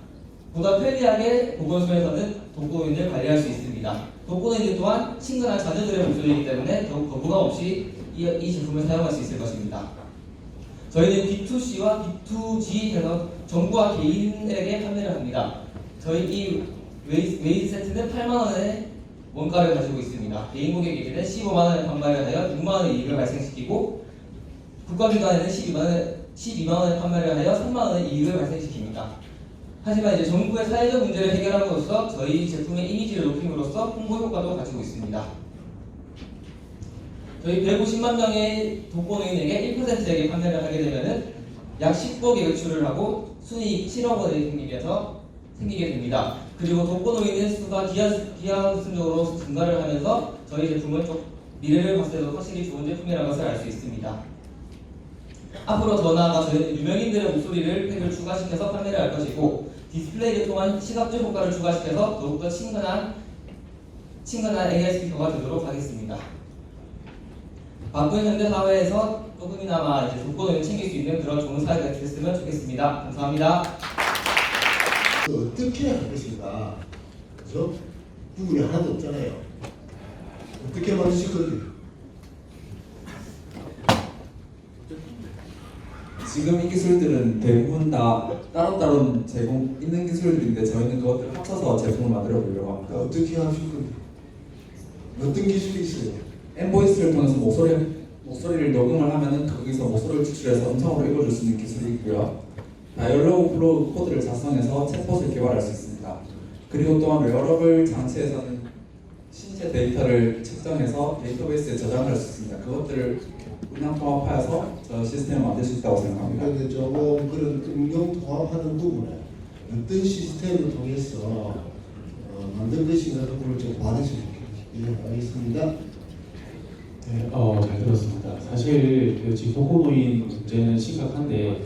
보다 편리하게 보건소에서는 독거노인을 관리할 수 있습니다. 독거노인들 또한 친근한 자녀들의 목소리이기 때문에 더욱 거부감 없이 이 제품을 사용할 수 있을 것입니다. 저희는 B2C와 B2G에서 정부와 개인에게 판매를 합니다. 저희 이 웨이즈 세트는 8만원의 원가를 가지고 있습니다. 개인 고객에게는 15만원에 판매를 하여 6만원의 이익을 발생시키고, 국가기관에는 12만원에 판매를 하여 3만원의 이익을 발생시킵니다. 하지만 이제 정부의 사회적 문제를 해결함으로써 저희 제품의 이미지를 높임으로써 홍보 효과도 가지고 있습니다. 저희 150만 명의 독거노인에게 1%에게 판매를 하게 되면은 약 10억의 매출을 하고 순이익 7억 원이 생기게 됩니다. 그리고 독거노인의 수가 기하급수적으로 증가를 하면서 저희 제품은 좀 미래를 봤을 때도 확실히 좋은 제품이라는 것을 알 수 있습니다. 앞으로 더 나아가 저희는 유명인들의 목소리를 팩을 추가시켜서 판매를 할 것이고, 디스플레이를 통한 시각적 효과를 추가시켜서 더욱더 친근한 AI 스피커가 되도록 하겠습니다. 바쁜 현대 사회에서 조금이나마 이제 독거노인을 챙길 수 있는 그런 좋은 사회가 됐으면 좋겠습니다. 감사합니다. 어떻게 할 것인가? 그죠? 부분이 하나도 없잖아요. 어떻게 만드실 건지. 지금 이 기술들은 대부분 다 따로따로 제공 있는 기술들인데 저희는 그것들을 합쳐서 제품을 만들어 보려고 합니다. 어떻게 하실 건지. 어떤 기술이 있어요? N보이스를 통해서 목소리를 녹음을 하면은 거기서 목소리를 추출해서 음성으로 읽어줄 수 있는 기술이 있고요. 다이얼로그 플로우 코드를 작성해서 챗봇을 개발할 수 있습니다. 그리고 또한 웨어러블 장치에서는 신체 데이터를 측정해서 데이터베이스에 저장할 수 있습니다. 그것들을 그냥 통합하여서 저 시스템을 만들 수 있다고 생각합니다. 그런데 조금 그런 응용 통합하는 부분에 어떤 시스템을 통해서 만들 것인가 그걸 좀 말해주면 좋겠습니다. 알겠습니다. 네, 잘 들었습니다. 사실 그 지금 독거노인 문제는 심각한데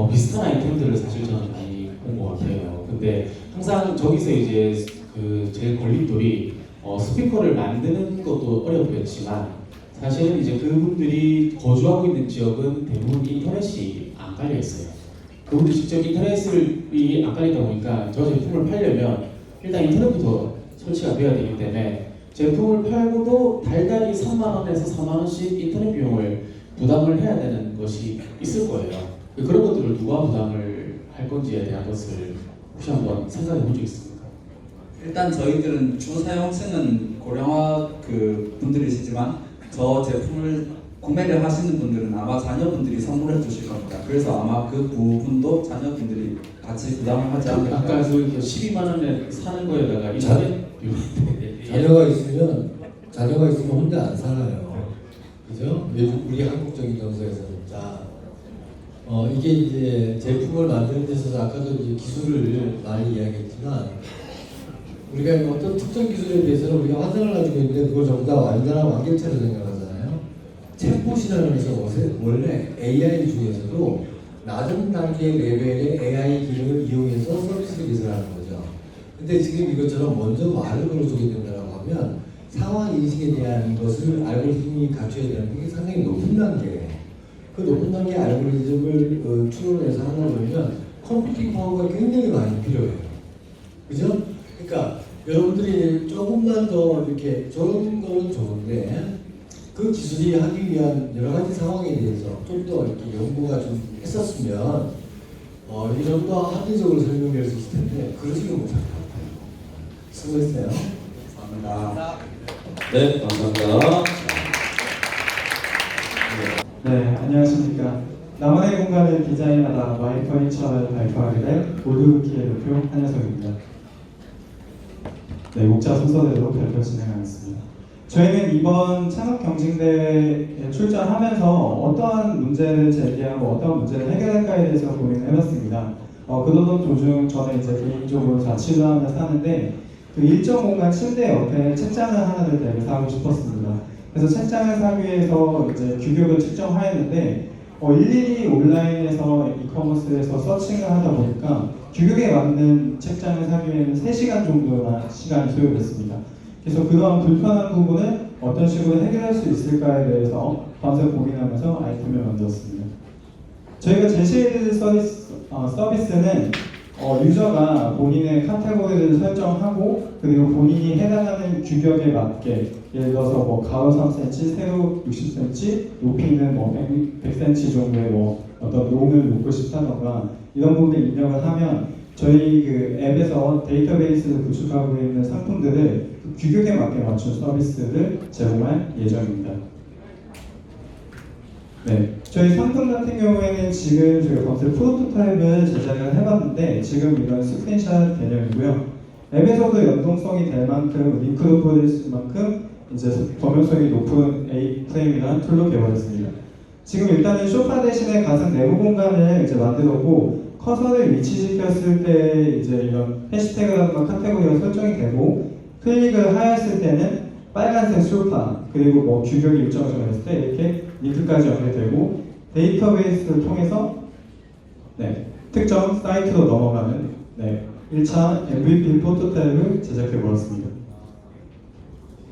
비슷한 아이템들을 사실 저는 많이 본 것 같아요. 근데 항상 저기서 이제 그 제일 걸림돌이 스피커를 만드는 것도 어렵겠지만 사실은 이제 그분들이 거주하고 있는 지역은 대부분 인터넷이 안 깔려 있어요. 그분들 직접 인터넷이 안 깔리다 보니까 저 제품을 팔려면 일단 인터넷부터 설치가 되어야 되기 때문에 제품을 팔고도 달달이 3만 원에서 4만 원씩 인터넷 비용을 부담을 해야 되는 것이 있을 거예요. 그런 것들을 누가 부담을 할 건지에 대한 것을 혹시 한번 생각해 본 적 있습니까? 일단 저희들은 주 사용층은 고령화 그 분들이시지만 저 제품을 구매를 하시는 분들은 아마 자녀분들이 선물해 주실 겁니다. 그래서 아마 그 부분도 자녀분들이 같이 부담을 하지 않을까. 아까 그 12만 원에 사는 거에다가 자녀가 있으면 혼자 안 살아요. 그죠? 우리 한국적인 정서에서는. 자, 이게 이제 제품을 만드는 데 있어서 아까도 이제 기술을 많이 이야기했지만 우리가 어떤 특정 기술에 대해서는 우리가 환상을 가지고 있는데 그걸 전부 다 완전한 완결체로 생각하잖아요. 챗봇이라는 것은 원래 AI 중에서도 낮은 단계 레벨의 AI 기능을 이용해서 서비스 기술을 하는 거죠. 근데 지금 이것처럼 먼저 말을 걸어주게 된다고 하면 상황 인식에 대한 것을 알고리즘이 갖춰야 되는 게 상당히 높은 단계예요. 그 높은 단계 알고리즘을 추론해서 하다 보면 컴퓨팅 파워가 굉장히 많이 필요해요. 그죠? 그러니까 여러분들이 조금만 더 이렇게 저런 거는 좋은데 그 기술이 하기 위한 여러 가지 상황에 대해서 좀 더 이렇게 연구가 좀 했었으면 이게 좀 더 합리적으로 설명될 수 있을 텐데 그러지는 못할 것 같아요. 수고했어요. 감사합니다. 네, 감사합니다. 네, 안녕하십니까. 나만의 공간을 디자인하다 마이퍼니처를 발표하게 된 올드부키의 대표 한혜석입니다. 네, 목차 순서대로 발표 진행하겠습니다. 저희는 이번 창업경진대회에 출전하면서 어떠한 문제를 제기하고 어떠한 문제를 해결할까에 대해서 고민을 해봤습니다. 그러던 도중 저는 이제 개인적으로 자취를 하면서 사는데 그 일정 공간 침대 옆에 책장을 하나를 대고 사고 싶었습니다. 그래서 책장을 사기 위해서 이제 규격을 측정하였는데 일일이 온라인에서 이커머스에서 서칭을 하다 보니까 규격에 맞는 책장을 사기 위해는 3시간 정도나 시간이 소요됐습니다. 그래서 그러한 불편한 부분을 어떤 식으로 해결할 수 있을까에 대해서 밤새 고민하면서 아이템을 만들었습니다. 저희가 제시해드릴 서비스는 유저가 본인의 카테고리를 설정하고 그리고 본인이 해당하는 규격에 맞게 예를 들어서 뭐 가로 3cm, 세로 60cm, 높이는 뭐 100cm 정도의 뭐 어떤 롱을 놓고 싶다던가 이런 부분을 입력을 하면 저희 그 앱에서 데이터베이스를 구축하고 있는 상품들을 그 규격에 맞게 맞춘 서비스를 제공할 예정입니다. 네, 저희 상품 같은 경우에는 지금 저희가 검색 프로토타입을 제작을 해봤는데 지금 이런 스크린샷 개념이고요. 앱에서도 연동성이 될 만큼 링크도 뿌릴 만큼 이제 범용성이 높은 A-프레임이라는 툴로 개발했습니다. 지금 일단은 소파 대신에 가상 내부 공간을 이제 만들었고 커서를 위치시켰을 때 이제 이런 해시태그라든가 카테고리가 설정이 되고 클릭을 하였을 때는 빨간색 소파 그리고 뭐 규격이 일정 정했을 때 이렇게 링크까지 연결되고 데이터베이스를 통해서 특정 사이트로 넘어가는 1차 MVP 프로토타입을 제작해 보았습니다.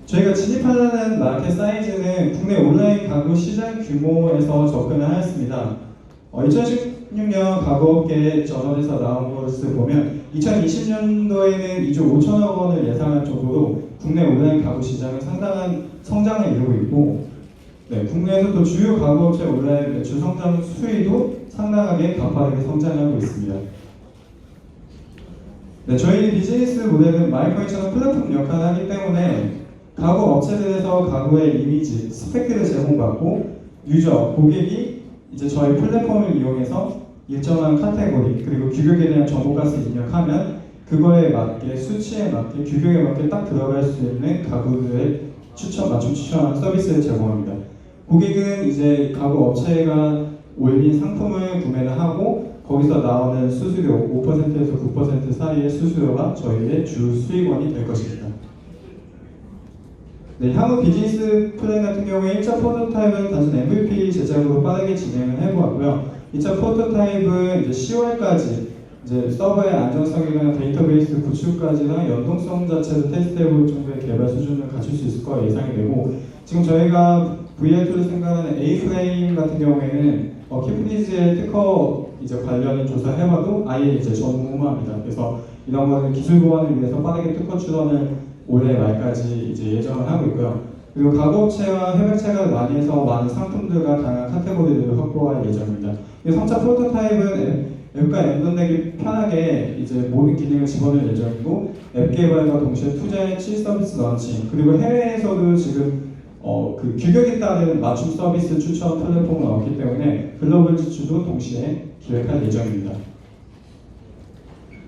저희가 진입하려는 마켓 사이즈는 국내 온라인 가구 시장 규모에서 접근을 하였습니다. 2016년 가구업계 저널에서 나온 것을 보면 2020년도에는 2조 5천억 원을 예상할 정도로 국내 온라인 가구 시장은 상당한 성장을 이루고 있고 국내에서 또 주요 가구업체 온라인 매출 성장 수위도 상당하게 가파르게 성장하고 있습니다. 저희 비즈니스 모델은 마이퍼니처럼 플랫폼 역할을 하기 때문에 가구 업체들에서 가구의 이미지, 스펙들을 제공받고 유저, 고객이 이제 저희 플랫폼을 이용해서 일정한 카테고리 그리고 규격에 대한 정보값을 입력하면 그거에 맞게 수치에 맞게 규격에 맞게 딱 들어갈 수 있는 가구들의 맞춤 추천하는 서비스를 제공합니다. 고객은 이제 가구 업체가 올린 상품을 구매를 하고 거기서 나오는 수수료 5%에서 9% 사이의 수수료가 저희의 주 수익원이 될 것입니다. 향후 비즈니스 플랜 같은 경우에 1차 프로토타입은 단순 MVP 제작으로 빠르게 진행을 해보았고요. 2차 프로토타입은 이제 10월까지 이제 서버의 안정성이나 데이터베이스 구축까지나 연동성 자체를 테스트해볼 정도의 개발 수준을 갖출 수 있을 거라 예상이 되고 지금 저희가 VR2를 생각하는 A-프레임 같은 경우에는 키프니즈의 특허 이제 관련을 조사해봐도 아예 이제 전무후무합니다. 그래서 이런 거는 기술 보완을 위해서 빠르게 특허 출원을 올해 말까지 이제 예정을 하고 있고요. 그리고 가구업체와 협약체가 많이 해서 많은 상품들과 다양한 카테고리를 확보할 예정입니다. 3차 프로토타입은 앱과 연동되기 편하게 이제 모든 기능을 집어넣을 예정이고 앱 개발과 동시에 투자의 7서비스 런칭 그리고 해외에서도 지금 그 규격에 따른 맞춤 서비스 추천 플랫폼을 얻기 때문에 글로벌 지출도 동시에 기획할 예정입니다.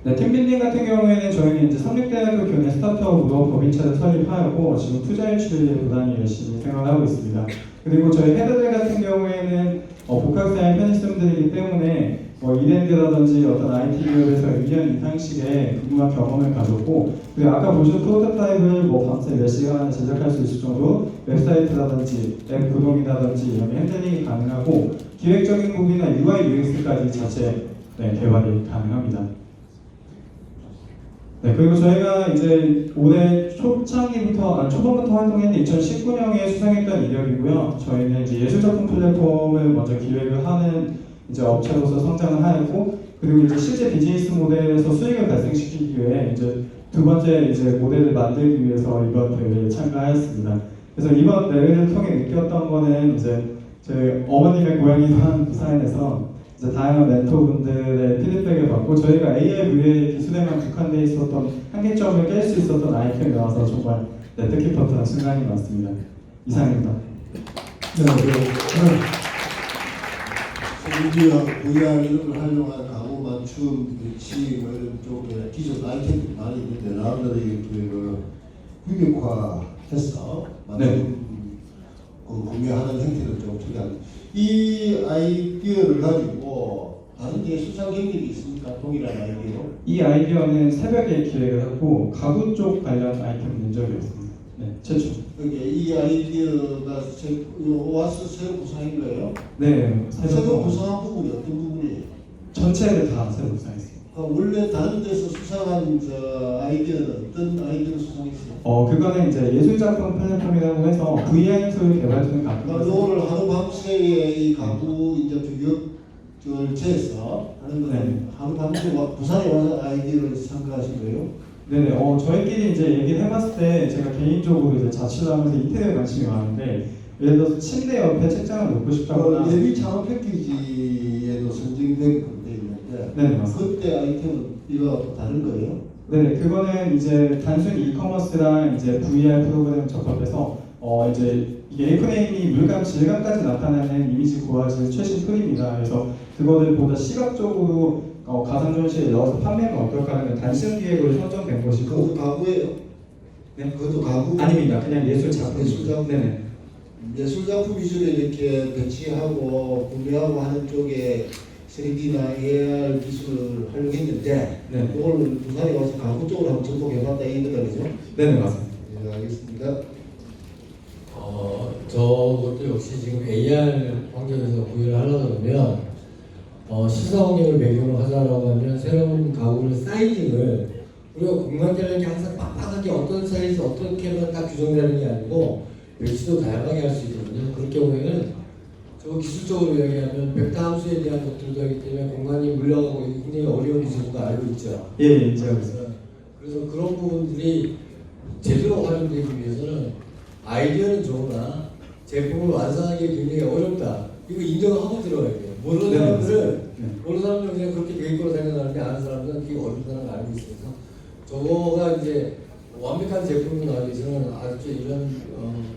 네, 팀빌딩 같은 경우에는 저희는 이제 삼육대학교 교내 스타트업으로 법인차를 설립하였고 지금 투자 유치에 부단히 열심히 생활하고 있습니다. 그리고 저희 헤드들 같은 경우에는 복학생의 편의점들이기 때문에 이랜드라든지 어떤 IT 기업에서 1년 이상씩의 근무와 경험을 가졌고, 그리고 아까 보신 프로토타입을 밤새 몇 시간 안에 제작할 수 있을 정도로 웹사이트라든지 앱 구동이라든지 이런 핸들링이 가능하고 기획적인 부분이나 UI, UX까지 자체 개발이 가능합니다. 네, 그리고 저희가 이제 올해 초반부터 활동했는데 2019년에 수상했던 이력이고요. 저희는 이제 예술작품 플랫폼을 먼저 기획을 하는 이제 업체로서 성장을 하였고, 그리고 이제 실제 비즈니스 모델에서 수익을 발생시키기 위해 이제 두 번째 이제 모델을 만들기 위해서 이번 대회에 참가하였습니다. 그래서 이번 대회를 통해 느꼈던 거는 이제 저희 어머님의 고향이 한 부산에서 이제 다양한 멘토분들의 피드백을 받고 저희가 AIV의 기술에만 국한되어 있었던 한계점을 깰 수 있었던 아이템이 나와서 정말 뜻깊었던 순간이 많습니다. 이상입니다. 네, 소비주와 VR 이런 걸 활용한 가구 맞춤, 배치 뭐 이런 쪽에 기존 아이템들이 많이 있는데 나름대로 그 규격화해서 구매하는 행태를 좀 특이한 이 아이디어를 가지고 다른 데 수상 경력이 있습니까? 동일한 아이디어로? 이 아이디어는 새벽에 기획을 하고 가구 쪽 관련 아이템 낸 적이 없습니다. 네, 최초. 그러니까 이 아이디어가 와서 새로 구상인 거예요? 네, 새로 구상한 부분이 어떤 부분이에요? 전체를 다 새로 구상했습니다. 원래 다른 데서 수상한 아이디어는 어떤 아이디어를 수상했어요? 그거는 이제 예술작품 플랫폼이라고 해서 VR 툴 개발 중에 갖고 이거를 하루 밤새에 이 가구 이제 규격 절차에서 하는 거는 하루 밤새 부산에 와서 아이디어를参加하신 거예요? 네네. 저희끼리 이제 얘기를 해봤을 때 제가 개인적으로 이제 자취를 하면서 이태리에 관심이 많은데 예를 들어서 침대 옆에 책장을 놓고 싶다거나 예비 창업 패키지에도 선정된 건데 있는데 네, 맞습니다. 그때 아이템은 이거 다른 거예요? 네, 그거는 이제 단순히 이커머스랑 이제 VR 프로그램 접합해서 이제 이게 A-프레임이 물감, 질감까지 나타내는 이미지 고화질 최신 툴입니다. 그래서 그거를 보다 시각적으로 가상 전시에 넣어서 판매는 어떨까 하는 단순 기획으로 선정된 것이고. 그것도 가구예요? 네, 그것도 가구? 아닙니다. 그냥 예술 작품. 예술 작품. 네네. 예술 작품 위주로 이렇게 배치하고 구매하고 하는 쪽에 3D나 AR 기술을 활용했는데 네. 그걸 부산에 와서 가구 쪽으로 한번 접목해봤다 이 거다 그죠? 네네 맞습니다. 네, 알겠습니다. 저것도 역시 지금 AR 환경에서 구현을 하려고 그러면 시사 환경을 배경으로 하자라고 하면 새로운 가구를 사이징을 우리가 공간이라는 게 항상 빡빡하게 어떤 사이즈 어떻게만 딱 규정되는 게 아니고 배치도 다양하게 할 수 있거든요. 그렇게 보면은 저 기술적으로 이야기하면 벡터 함수에 대한 것들도 하기 때문에 공간이 물려가고 굉장히 어려운 기술도 알고 있죠. 예, 인지하고 있습니다. 그래서 그런 부분들이 제대로 활용되기 위해서는 아이디어는 좋으나 제품을 완성하기 굉장히 어렵다. 이거 인정하고 들어가야 돼요. 모르는 사람들은 모르는 사람들은 그냥 그렇게 돼 있고 생각하는데 아는 사람들은 그게 어렵다는 걸 알고 있어서 저거가 이제 완벽한 제품을 나오기 위해서는 아주 이런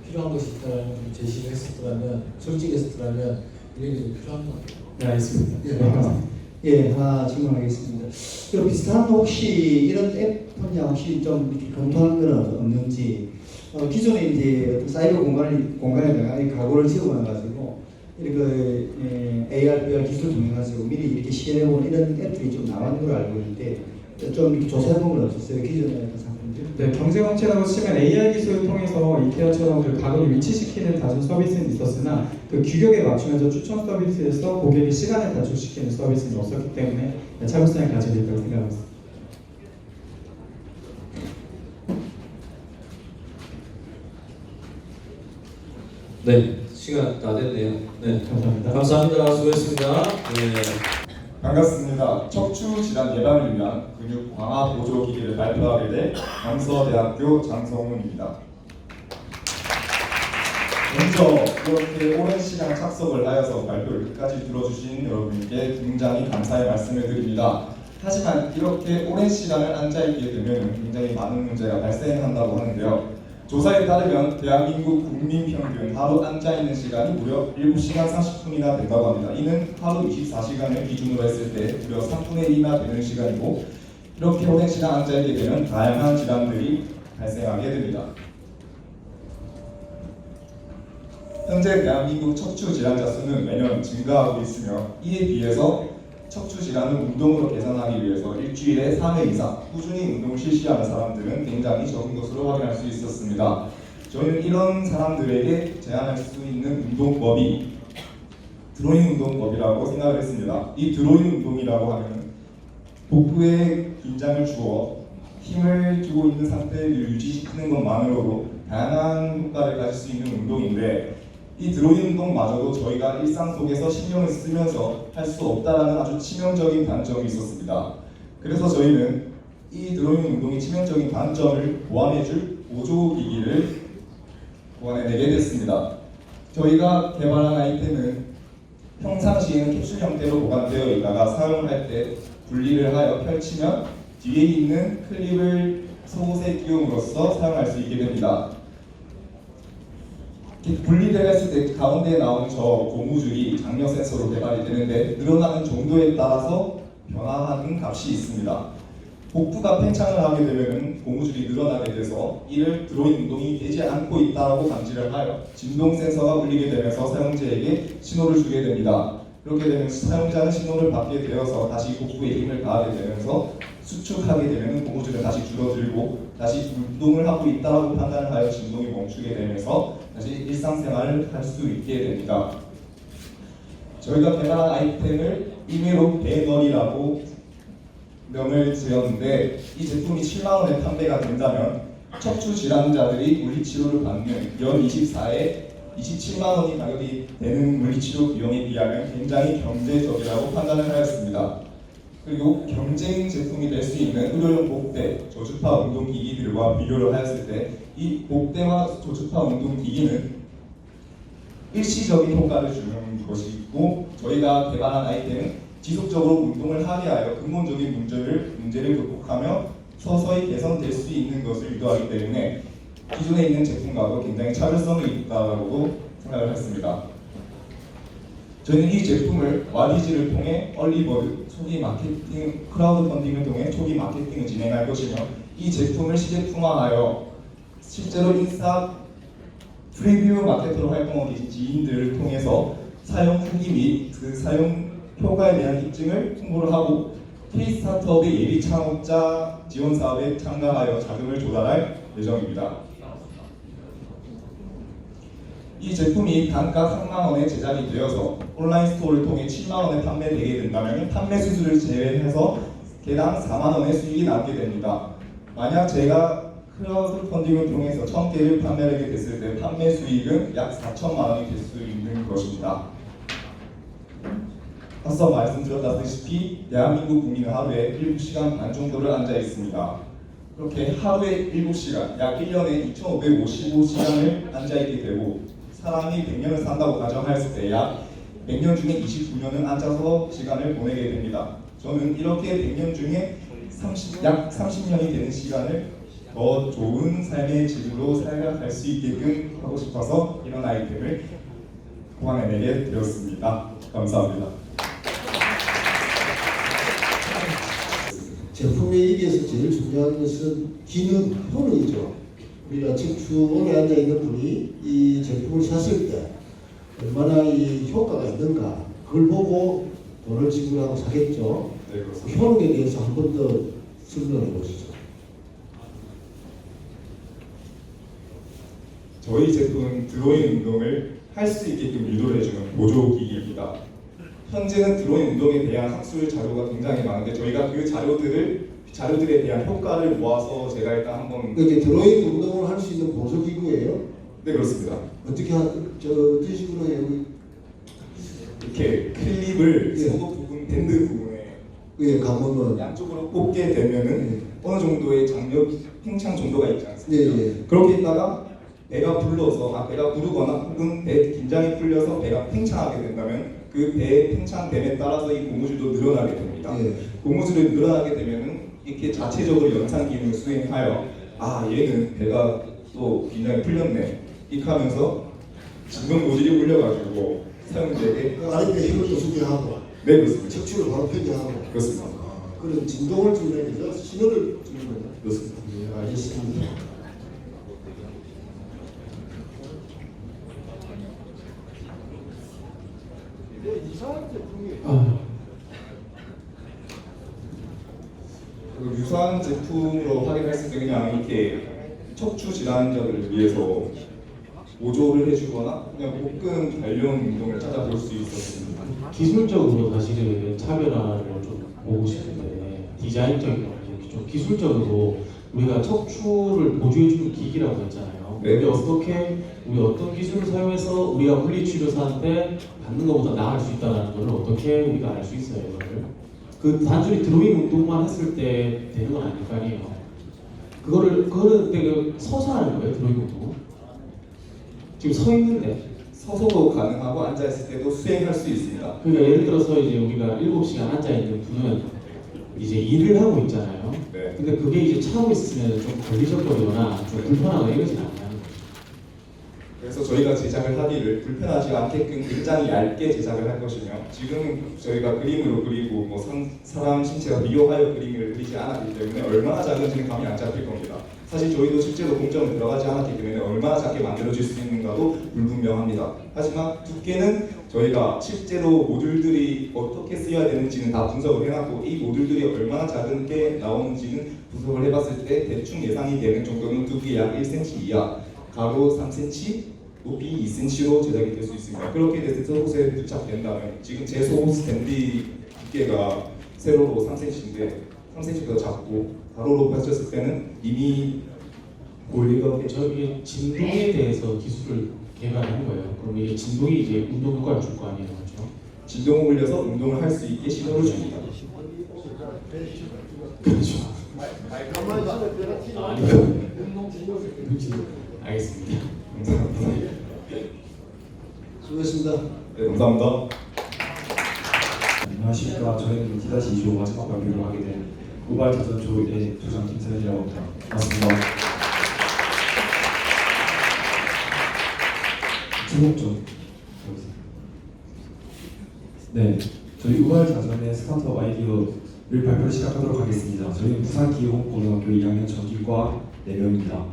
필요한 것이 있다는 좀 제시를 했었더라면 솔직했었더라면 이런 게 좀 필요한 것 같아요. 네, 알겠습니다. 예, 하나 질문하겠습니다. 그리고 비슷한 혹시 이런 앱 분야 혹시 좀 이렇게 검토하는 건 없는지 기존에 이제 사이버 공간에다가 이 가구를 집어넣어가지고 이렇게 AR, VR 기술 통해가지고 미리 이렇게 시연해보는 이런 앱들이 좀 나왔는 걸 알고 있는데 좀 이렇게 조사해본 건 없었어요? 기존에 어떤 상품들? 네, 경제정책이라고 치면 AR 기술을 통해서 이케아처럼 그 가구를 위치시키는 다른 서비스는 있었으나 그 규격에 맞추면서 추천 서비스에서 고객의 시간을 단축시키는 서비스는 없었기 때문에 차별성을 가지고 있다고 생각합니다. 네, 시간 다 됐네요. 네, 감사합니다. 감사합니다. 수고했습니다. 네. 반갑습니다. 척추 질환 예방을 위한 근육 강화 보조 기기를 발표하게 될 강서대학교 장성훈입니다. 먼저 이렇게 오랜 시간 착석을 하여서 발표를 끝까지 들어주신 여러분께 굉장히 감사의 말씀을 드립니다. 하지만 이렇게 오랜 시간을 앉아있게 되면 굉장히 많은 문제가 발생한다고 하는데요. 조사에 따르면 대한민국 국민 평균 하루 앉아있는 시간이 무려 7시간 40분이나 된다고 합니다. 이는 하루 24시간을 기준으로 했을 때 무려 3분의 1이나 되는 시간이고, 이렇게 오랜 시간 앉아있게 되면 다양한 질환들이 발생하게 됩니다. 현재 대한민국 척추 질환자 수는 매년 증가하고 있으며, 이에 비해서 척추 질환을 운동으로 개선하기 위해서 일주일에 3회 이상 꾸준히 운동을 실시하는 사람들은 굉장히 적은 것으로 확인할 수 있었습니다. 저희는 이런 사람들에게 제안할 수 있는 운동법이 드로잉 운동법이라고 생각을 했습니다. 이 드로잉 운동이라고 하면 복부에 긴장을 주어 힘을 주고 있는 상태를 유지시키는 것만으로도 다양한 효과를 가질 수 있는 운동인데, 이 드로잉 운동마저도 저희가 일상 속에서 신경을 쓰면서 할 수 없다라는 아주 치명적인 단점이 있었습니다. 그래서 저희는 이 드로잉 운동의 치명적인 단점을 보완해줄 보조기기를 보완해내게 됐습니다. 저희가 개발한 아이템은 평상시에는 캡슐 형태로 보관되어 있다가 사용을 할 때 분리를 하여 펼치면 뒤에 있는 클립을 속옷에 끼움으로써 사용할 수 있게 됩니다. 분리를 했을 때 가운데에 나오는 저 고무줄이 장력 센서로 개발이 되는데, 늘어나는 정도에 따라서 변화하는 값이 있습니다. 복부가 팽창을 하게 되면 고무줄이 늘어나게 돼서 이를 드로잉 운동이 되지 않고 있다고 감지를 하여 진동 센서가 울리게 되면서 사용자에게 신호를 주게 됩니다. 이렇게 되면 사용자는 신호를 받게 되어서 다시 복부에 힘을 가하게 되면서 수축하게 되면 고무줄은 다시 줄어들고, 다시 운동을 하고 있다고 판단을 하여 진동이 멈추게 되면서 다시 일상생활을 할 수 있게 됩니다. 저희가 개발한 아이템을 임의로 배널이라고 명을 지었는데, 이 제품이 7만 원에 판매가 된다면 척추 질환자들이 물리치료를 받는 연 24에 27만 원이 가격이 되는 물리치료 비용에 비하면 굉장히 경제적이라고 판단을 하였습니다. 그리고 경쟁 제품이 될 수 있는 의료용 복대, 저주파 운동기기들과 비교를 하였을 때 이 복대와 저주파 운동기기는 일시적인 효과를 주는 것이고, 저희가 개발한 아이템은 지속적으로 운동을 하게 하여 근본적인 문제를 극복하며 서서히 개선될 수 있는 것을 유도하기 때문에 기존에 있는 제품과도 굉장히 차별성이 있다고 생각을 했습니다. 저희는 이 제품을 와디즈를 통해 얼리버드, 초기 마케팅, 크라우드 펀딩을 통해 초기 마케팅을 진행할 것이며, 이 제품을 시제품화하여 실제로 인스타 프리뷰 마케터로 활동하고 계신 지인들을 통해서 사용 후기 및 그 사용 효과에 대한 입증을 홍보를 하고, K-스타트업의 예비 창업자 지원 사업에 참가하여 자금을 조달할 예정입니다. 이 제품이 단가 3만 원에 제작이 되어서 온라인 스토어를 통해 7만 원에 판매되게 된다면 판매 수수료를 제외해서 개당 4만 원의 수익이 남게 됩니다. 만약 제가 크라우드 펀딩을 통해서 1000개를 판매하게 됐을 때 판매 수익은 약 4천만 원이 될 수 있는 것입니다. 앞서 말씀드렸다시피 대한민국 국민은 하루에 7시간 반 정도를 앉아 있습니다. 그렇게 하루에 7시간, 약 1년에 2,555시간을 앉아 있게 되고, 사람이 100년을 산다고 가정했을 때 약 100년 중에 29년은 앉아서 시간을 보내게 됩니다. 저는 이렇게 100년 중에 약 30년이 되는 시간을 더 좋은 삶의 질로 살아갈 수 있게끔 하고 싶어서 이런 아이템을 고안해내게 되었습니다. 감사합니다. 제품에 의해서 제일 중요한 것은 기능, 효능이죠. 우리가 척추원에 앉아 있는 분이 이 제품을 샀을 때 얼마나 이 효과가 있는가, 그걸 보고 돈을 지불하고 사겠죠. 네, 그 효능에 대해서 한 번 더 설명해 보시죠. 저희 제품은 드로잉 운동을 할 수 있게끔 유도를 해주는 보조기기입니다. 현재는 드로잉 운동에 대한 학술 자료가 굉장히 많은데, 저희가 그 자료들에 대한 효과를 모아서 제가 일단 한번 이렇게 드로잉 운동을 할 수 있는 보조기구예요? 네, 그렇습니다. 어떻게 어떤 식으로 해요? 이렇게 클립을 속옷 부분, 밴드 부분에 감으면 양쪽으로 꽂게 되면은 어느 정도의 장력, 팽창 정도가 있지 않습니까? 그렇게 있다가 배가 불러서 배가 부르거나 혹은 배 긴장이 풀려서 배가 팽창하게 된다면 그 배의 팽창됨에 따라서 이 고무줄도 늘어나게 됩니다. 고무줄이 늘어나게 되면은 이렇게 자체적으로 연상 기능을 수행하여 얘는 배가 또 굉장히 풀렸네 이렇게 하면서 진동 모듈이 울려가지고 사용자에게 아랫배 힘을 또 주게 하고 네 그렇습니다. 척추를 바로 펴게 하고 그렇습니다. 그런 진동을 주는 거죠. 신호를 주는 거죠. 그렇습니다. 예, 알겠습니다. 그 유사한 제품으로 확인했을 때 그냥 이렇게 척추 질환자들을 위해서 보조를 해주거나 그냥 복근 관련 운동을 찾아볼 수 있었습니다. 기술적으로 사실은 차별화를 좀 보고 싶은데 디자인적인 좀 기술적으로 우리가 척추를 보조해주는 기기라고 했잖아요. 네. 우리 어떤 기술을 사용해서 우리가 물리치료사한테 받는 것보다 나을 수 있다는 걸 어떻게 우리가 알 수 있어요, 이거를? 그 단순히 드로잉 운동만 했을 때 되는 건 아닐 거 아니에요. 그거는 내가 서서 하는 거예요, 드로잉 운동은? 지금 서 있는데 서서도 가능하고 앉아 있을 때도 수행할 수 있습니다. 그러니까 예를 들어서 이제 우리가 7시간 앉아 있는 분은 이제 일을 하고 있잖아요. 네. 근데 그게 이제 차고 있으면 좀 걸리적거리거나 좀 불편하거나 이러진 않아요. 그래서 저희가 제작을 하기를 불편하지 않게끔 굉장히 얇게 제작을 할 것이며 지금 저희가 그림으로 그리고 뭐 사람 신체와 비교하여 그림을 그리지 않았기 때문에 얼마나 작은지는 감이 안 잡힐 겁니다. 사실 저희도 실제로 공정을 들어가지 않았기 때문에 얼마나 작게 만들어질 수 있는가도 불분명합니다. 하지만 두께는 저희가 실제로 모듈들이 어떻게 쓰여야 되는지는 다 분석을 해놨고 이 모듈들이 얼마나 작은 게 나오는지는 분석을 해봤을 때 대충 예상이 되는 정도는 두께 약 1cm 이하, 가로 3cm, 높이 2cm로 제작이 될 수 있습니다. 그렇게 돼서 속옷에 부착된다면 지금 제 속옷 스탠디 두께가 세로로 3cm인데 3cm보다 작고 가로로 펼쳤을 때는 이미 올리가 저기 진동에 대해서 기술을 개발한 거예요. 그럼 이게 진동이 이제 운동 효과를 줄 거 아니에요, 그렇죠? 진동을 올려서 운동을 할 수 있게 신호를 줍니다. 그렇죠. 알겠습니다. 수고했습니다. 네, 감사합니다. 안녕하십니까. 저희는 D-2조 마지막 발표를 하게 된 우발자전조의 조장 김세현이라고 합니다. 반갑습니다. 제목좀 네, 저희 우발자전의 스타트업 아이디어를 발표를 시작하도록 하겠습니다. 저희는 부산기계공고등학교 2학년 전기과 4명입니다.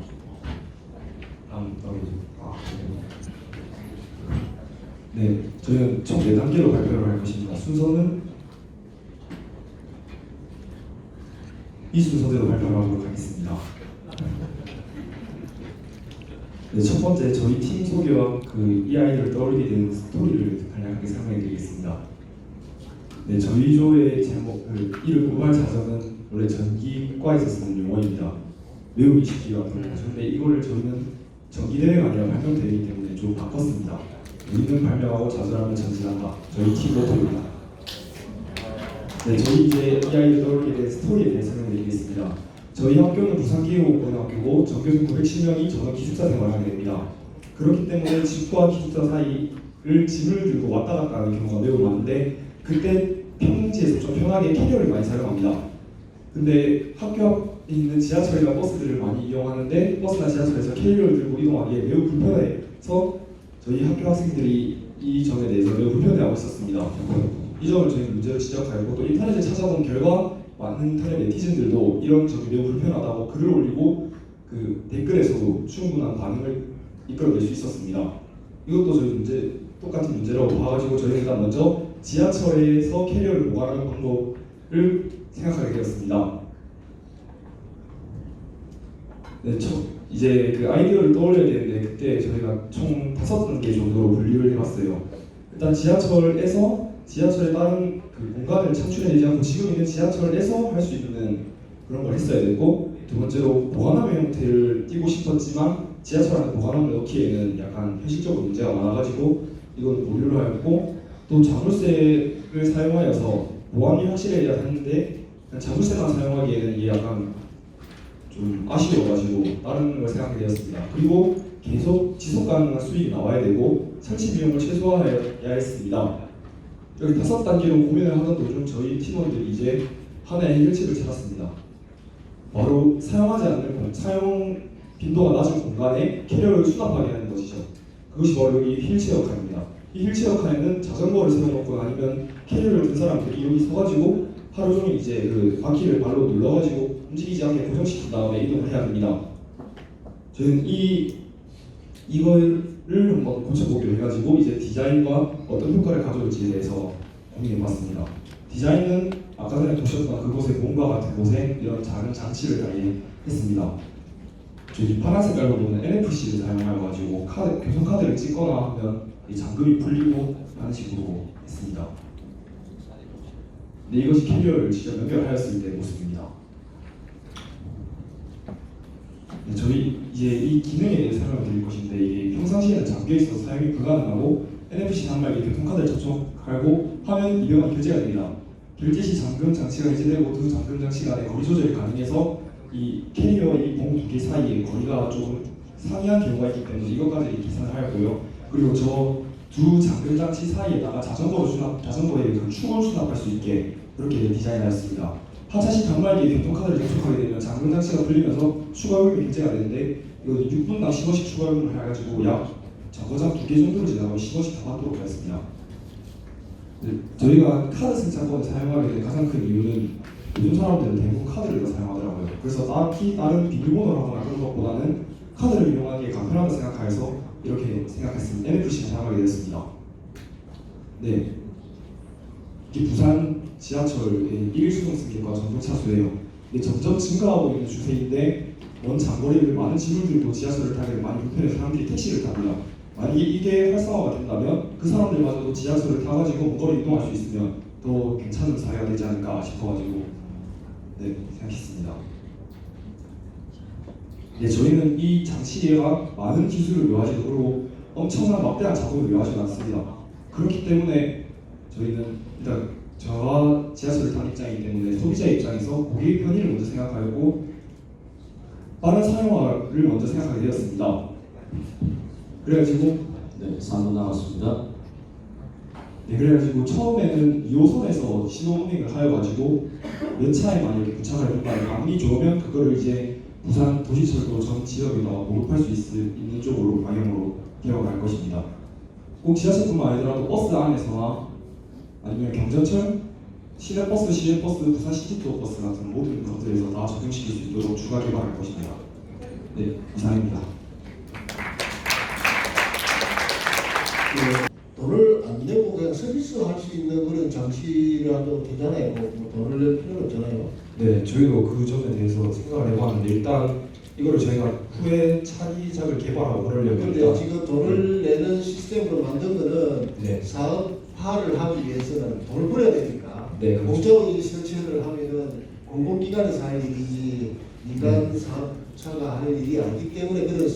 네, 저희는 총 4단계로 발표를 할 것입니다. 순서는 이 순서대로 발표를 하도록 하겠습니다. 네, 첫 번째 저희 팀 소개와 이 아이디어를 떠올리게 된 스토리를 간략하게 설명해 드리겠습니다. 네, 저희 조의 제목, 이름 우발자전은 원래 전기과에서 쓰는 용어입니다. 매우 미식기가 어렵죠. 근데 이거를 저희는 전기대회가 아니라 발명대회이기 때문에 좀 바꿨습니다. 우리는 발명하고 자수하면 전진한다. 저희 팀 모토입니다. 네, 저희 이제 이 아이를 떠올리게 된 스토리에 대해 설명드리겠습니다. 저희 학교는 부산기계공고등학교고 전교생 910명이 전원 기숙사 생활을 하게 됩니다. 그렇기 때문에 집과 기숙사 사이를 짐을 들고 왔다 갔다 하는 경우가 매우 많은데 그때 평지에서 좀 편하게 캐리어를 많이 사용합니다. 근데 학교 앞에 있는 지하철이나 버스들을 많이 이용하는데 버스나 지하철에서 캐리어를 들고 이동하기에 매우 불편해서 저희 학교 학생들이 이 점에 대해서 매우 불편해하고 있었습니다. 이 점을 저희는 문제로 지적하고 또 인터넷에 찾아본 결과 많은 인터넷 네티즌들도 이런 점이 매우 불편하다고 글을 올리고 그 댓글에서도 충분한 반응을 이끌어낼 수 있었습니다. 이것도 저희 똑같은 문제라고 봐가지고 저희는 일단 먼저 지하철에서 캐리어를 보관하는 방법을 생각하게 되었습니다. 네, 이제 그 아이디어를 떠올려야 되는데 그때 저희가 총 5단계 정도로 분류를 해봤어요. 일단 지하철에 다른 그 공간을 창출해내지 않고 지금 있는 지하철에서 할 수 있는 그런 걸 했어야 됐고, 두 번째로 보관함의 형태를 띄고 싶었지만 지하철 안에 보관함을 넣기에는 약간 현실적으로 문제가 많아가지고 이건 보류를 하였고, 또 자물쇠를 사용하여서 보안이 확실해야 하는데 자물쇠만 사용하기에는 이게 약간 좀 아쉬워가지고 다른 걸 생각하게 되었습니다. 그리고 계속 지속 가능한 수익이 나와야 되고 설치 비용을 최소화해야 했습니다. 여기 5단계로 고민을 하던 도중 저희 팀원들이 이제 하나의 해결책을 찾았습니다. 바로 사용하지 않는 빈도가 낮은 공간에 캐리어를 수납하게 하는 것이죠. 그것이 바로 이 휠체어 칸입니다. 이 휠체어 칸에는 자전거를 세워놓거나 아니면 캐리어를 든 사람들이 여기 서가지고 하루 종일 이제 그 바퀴를 발로 눌러가지고 움직이지 않게 고정시킨 다음에 이동을 해야 됩니다. 저는 이거를 한번 고쳐보기로 해가지고 이제 디자인과 어떤 효과를 가져올지에 대해서 고민해봤습니다. 디자인은 아까 전에 보셨던 그곳의 몸과 같은 곳에 이런 작은 장치를 달리했습니다. 저기 파란 색깔로 보는 NFC를 사용해가지고 교통카드를 찍거나 하면 이 잠금이 풀리고 하는 식으로 했습니다. 네, 이것이 캐리어를 직접 연결하였을 때 모습입니다. 네, 저희 이제 이 기능에 대해 설명을 드릴 것인데 이게 평상시에는 잠겨 있어서 사용이 불가능하고 NFC 단말기 교통카드를 접촉하고 하면 200원이 결제가 됩니다. 결제 시 잠금 장치가 해제되고 두 잠금 장치 간의 거리 조절이 가능해서 이 캐리어와 이 봉 두 개 사이에 거리가 조금 상이한 경우가 있기 때문에 이것까지 계산을 하였고요. 그리고 저 두 잠금 장치 사이에다가 자전거에 그 충을 수납할 수 있게 그렇게 디자인하였습니다. 하차시 단말기에 교통카드를 접촉하게 되면 잠금 장치가 풀리면서 추가 요금이 결제가 되는데 이거 6분당 10원씩 추가 요금을 해가지고 약 정거장 2개 정도를 지나가면 10원씩 다 받도록 하였습니다. 저희가 카드 승차권을 사용하게 된 가장 큰 이유는 요즘 사람들은 대부분 카드를 사용하더라고요. 그래서 다른 비밀번호를 하거나 그런 것보다는 카드를 이용하기에 간편하다 생각해서 이렇게 생각했습니다. NFC를 사용하게 되었습니다. 네, 이게 부산 지하철의 1일 수동 승객과 전동차 수예요. 근데 점점 증가하고 있는 추세인데 먼 장거리를 많은 짐을 들고 지하철을 타기를 많이 불편해서 사람들이 택시를 탑니다. 만약에 이게 활성화가 된다면 그 사람들마저도 지하철을 타가지고 먼 거리 이동할 수 있으면 더 괜찮은 사회가 되지 않을까 싶어가지고 네, 생각했습니다. 네, 저희는 이 장치가 많은 기술을 요하지도 그렇고 엄청난 막대한 자본을 요하지 않습니다. 그렇기 때문에 저희는 일단 저와 지하철을 탄 입장이기 때문에 소비자 입장에서 고객의 편의를 먼저 생각하고 빠른 사용화를 먼저 생각하게 되었습니다. 그래가지고 네, 3분 남았습니다. 네, 그래가지고 처음에는 2호선에서 신호 운행을 하여가지고 몇 차에 만약에 부착을 해본다면 방이 좋으면 그거를 이제 부산 도시철도 전 지역에다가 보급할 수 있는 쪽으로 방향으로 개혁할 것입니다. 꼭 지하철뿐만 아니더라도 버스 안에서나 아니면 경전철, 시내버스, 부산 시티투어 버스 같은 모든 것들에서 다 적용시킬 수 있도록 추가 개발할 것입니다. 네, 이상입니다. 돈을 안 내고 그냥 서비스 할 수 있는 그런 장치라도 되잖아요. 뭐 돈을 낼 필요는 없잖아요. 네, 저희도 그 점에 대해서 생각을 해봤는데 일단 이거를 저희가 후에 차기작을 개발하고 그러려면 그런데 지금 돈을 내는 시스템으로 만든 거는 네. 사업화를 하기 위해서는 돈을 벌어야 되니까 네, 그렇죠. 공적으로 설치를 하면은 공공기관에서 할 일이지 민간 사업차가 할 일이 아니기 때문에 그런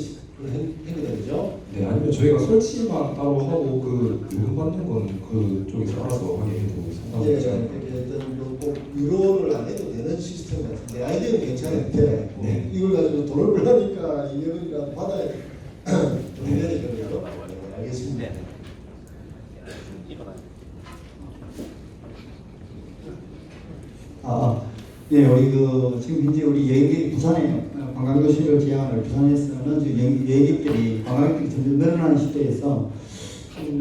행위죠. 네, 아니면 저희가 설치만 따로 하고 그 요금 받는 건 그쪽에서 알아서 하게 해도 예, 상관없지 않을까. 꼭 유로를 안 해도 되는 시스템 같은데 아이디어는 괜찮은데 네. 이걸 가지고 돈을 벌으니까 이거를 받아야 돈이 되니까요. 네, 알겠습니다. 예, 우리 지금 현재 우리 여행객 부산에 관광도시를 지향하는 부산에서는 여행객들이 관광객들이 점점 늘어나는 시대에서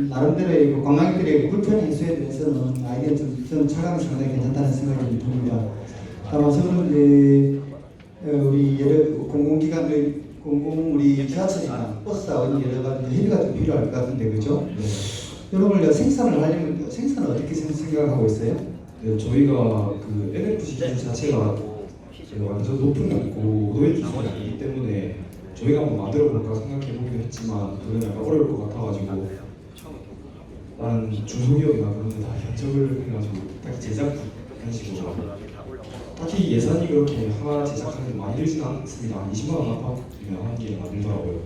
나름대로의 관광객들의 불편 해소에 대해서는 아이디어 저는 차감이 상당히 괜찮다는 생각이 듭니다. 다만 저는 우리 여러 공공기관들 우리 지하철이나 버스나 여러 가지 헬기가 좀 필요할 것 같은데 그렇죠? 네. 여러분 생산을 하려면 생산은 어떻게 생각하고 있어요? 네, 저희가 그 NFC 기술 자체가 완전 높은 고도의 기술이 아니기 때문에 저희가 한번 만들어 볼까 생각해 보긴 했지만 그건 약간 어려울 것 같아가지고 다른 중소기업이나 그런 데 다 협력을 해가지고 딱 제작 그런 식으로 딱히 예산이 그렇게 하나 제작하는 게 많이 들진 않습니다. 한 20만 원 안팎이면 한 개 만들더라고요.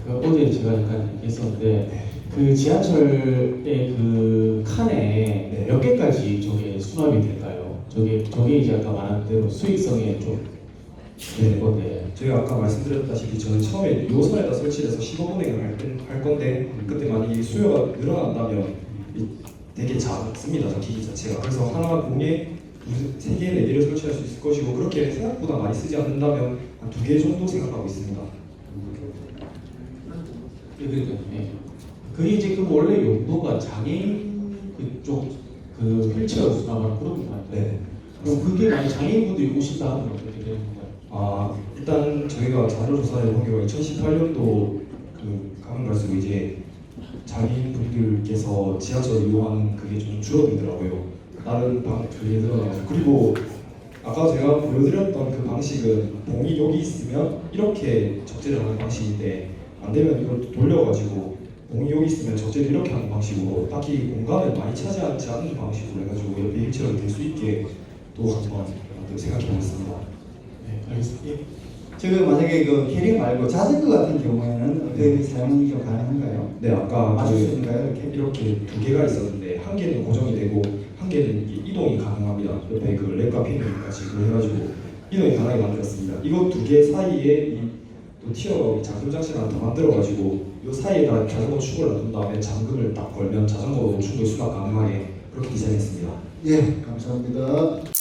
그 어제 제가 약간 얘기했었는데 그 지하철의 그 칸에 몇 개까지 저게 수납이 될까요? 저게 이제 아까 말한 대로 수익성에 좀 되는 건데 저희가 아까 말씀드렸다시피 저는 처음에 2호선에다 설치해서 15분행을 할 건데 그때 만약에 수요가 늘어난다면 되게 작습니다. 저 기기 자체가. 그래서 하나 공에 3개, 4개를 설치할 수 있을 것이고 그렇게 생각보다 많이 쓰지 않는다면 한 2개 정도 생각하고 있습니다. 그게 이제 그 원래 용도가 장애인 그쪽 그 휠체어 수납하는 그런 건가요? 네. 그럼 그게 만약 장애인분들이 오신다 하면 어떻게 되는 건가요? 일단 저희가 자료 조사해 본 결과 2018년도 그 가면 갈수록 이제 장애인분들께서 지하철을 이용하는 그게 좀 줄어들더라고요. 다른 그게 늘어나고 그리고 아까 제가 보여드렸던 그 방식은 봉이 여기 있으면 이렇게 적재를 하는 방식인데 안 되면 이걸 돌려가지고 봉이 여기 있으면 적재를 이렇게 하는 방식으로 딱히 공간을 많이 차지하지 않는 방식으로 해가지고 옆에 휠체어를 댈 수 있게 또 한번 생각해 보겠습니다. 네, 알겠습니다. 지금 만약에 그 캐릭 말고 자전거 같은 경우에는 어떻게 사용이 좀 가능한가요? 네, 아까 맞출 수 있는가요? 이렇게 2개가 있었는데 한 개는 고정이 되고 한 개는 이동이 가능합니다. 옆에 그 랩과 핀까지 해가지고 이동이 가능하게 만들었습니다. 이거 2개 사이에 또 티어 잠금 장치를 하나 더 만들어가지고 이 사이에다 자전거 축을 놔둔 다음에 잠금을 딱 걸면 자전거도 충분히 수납 가능하게 그렇게 디자인했습니다. 예, 감사합니다.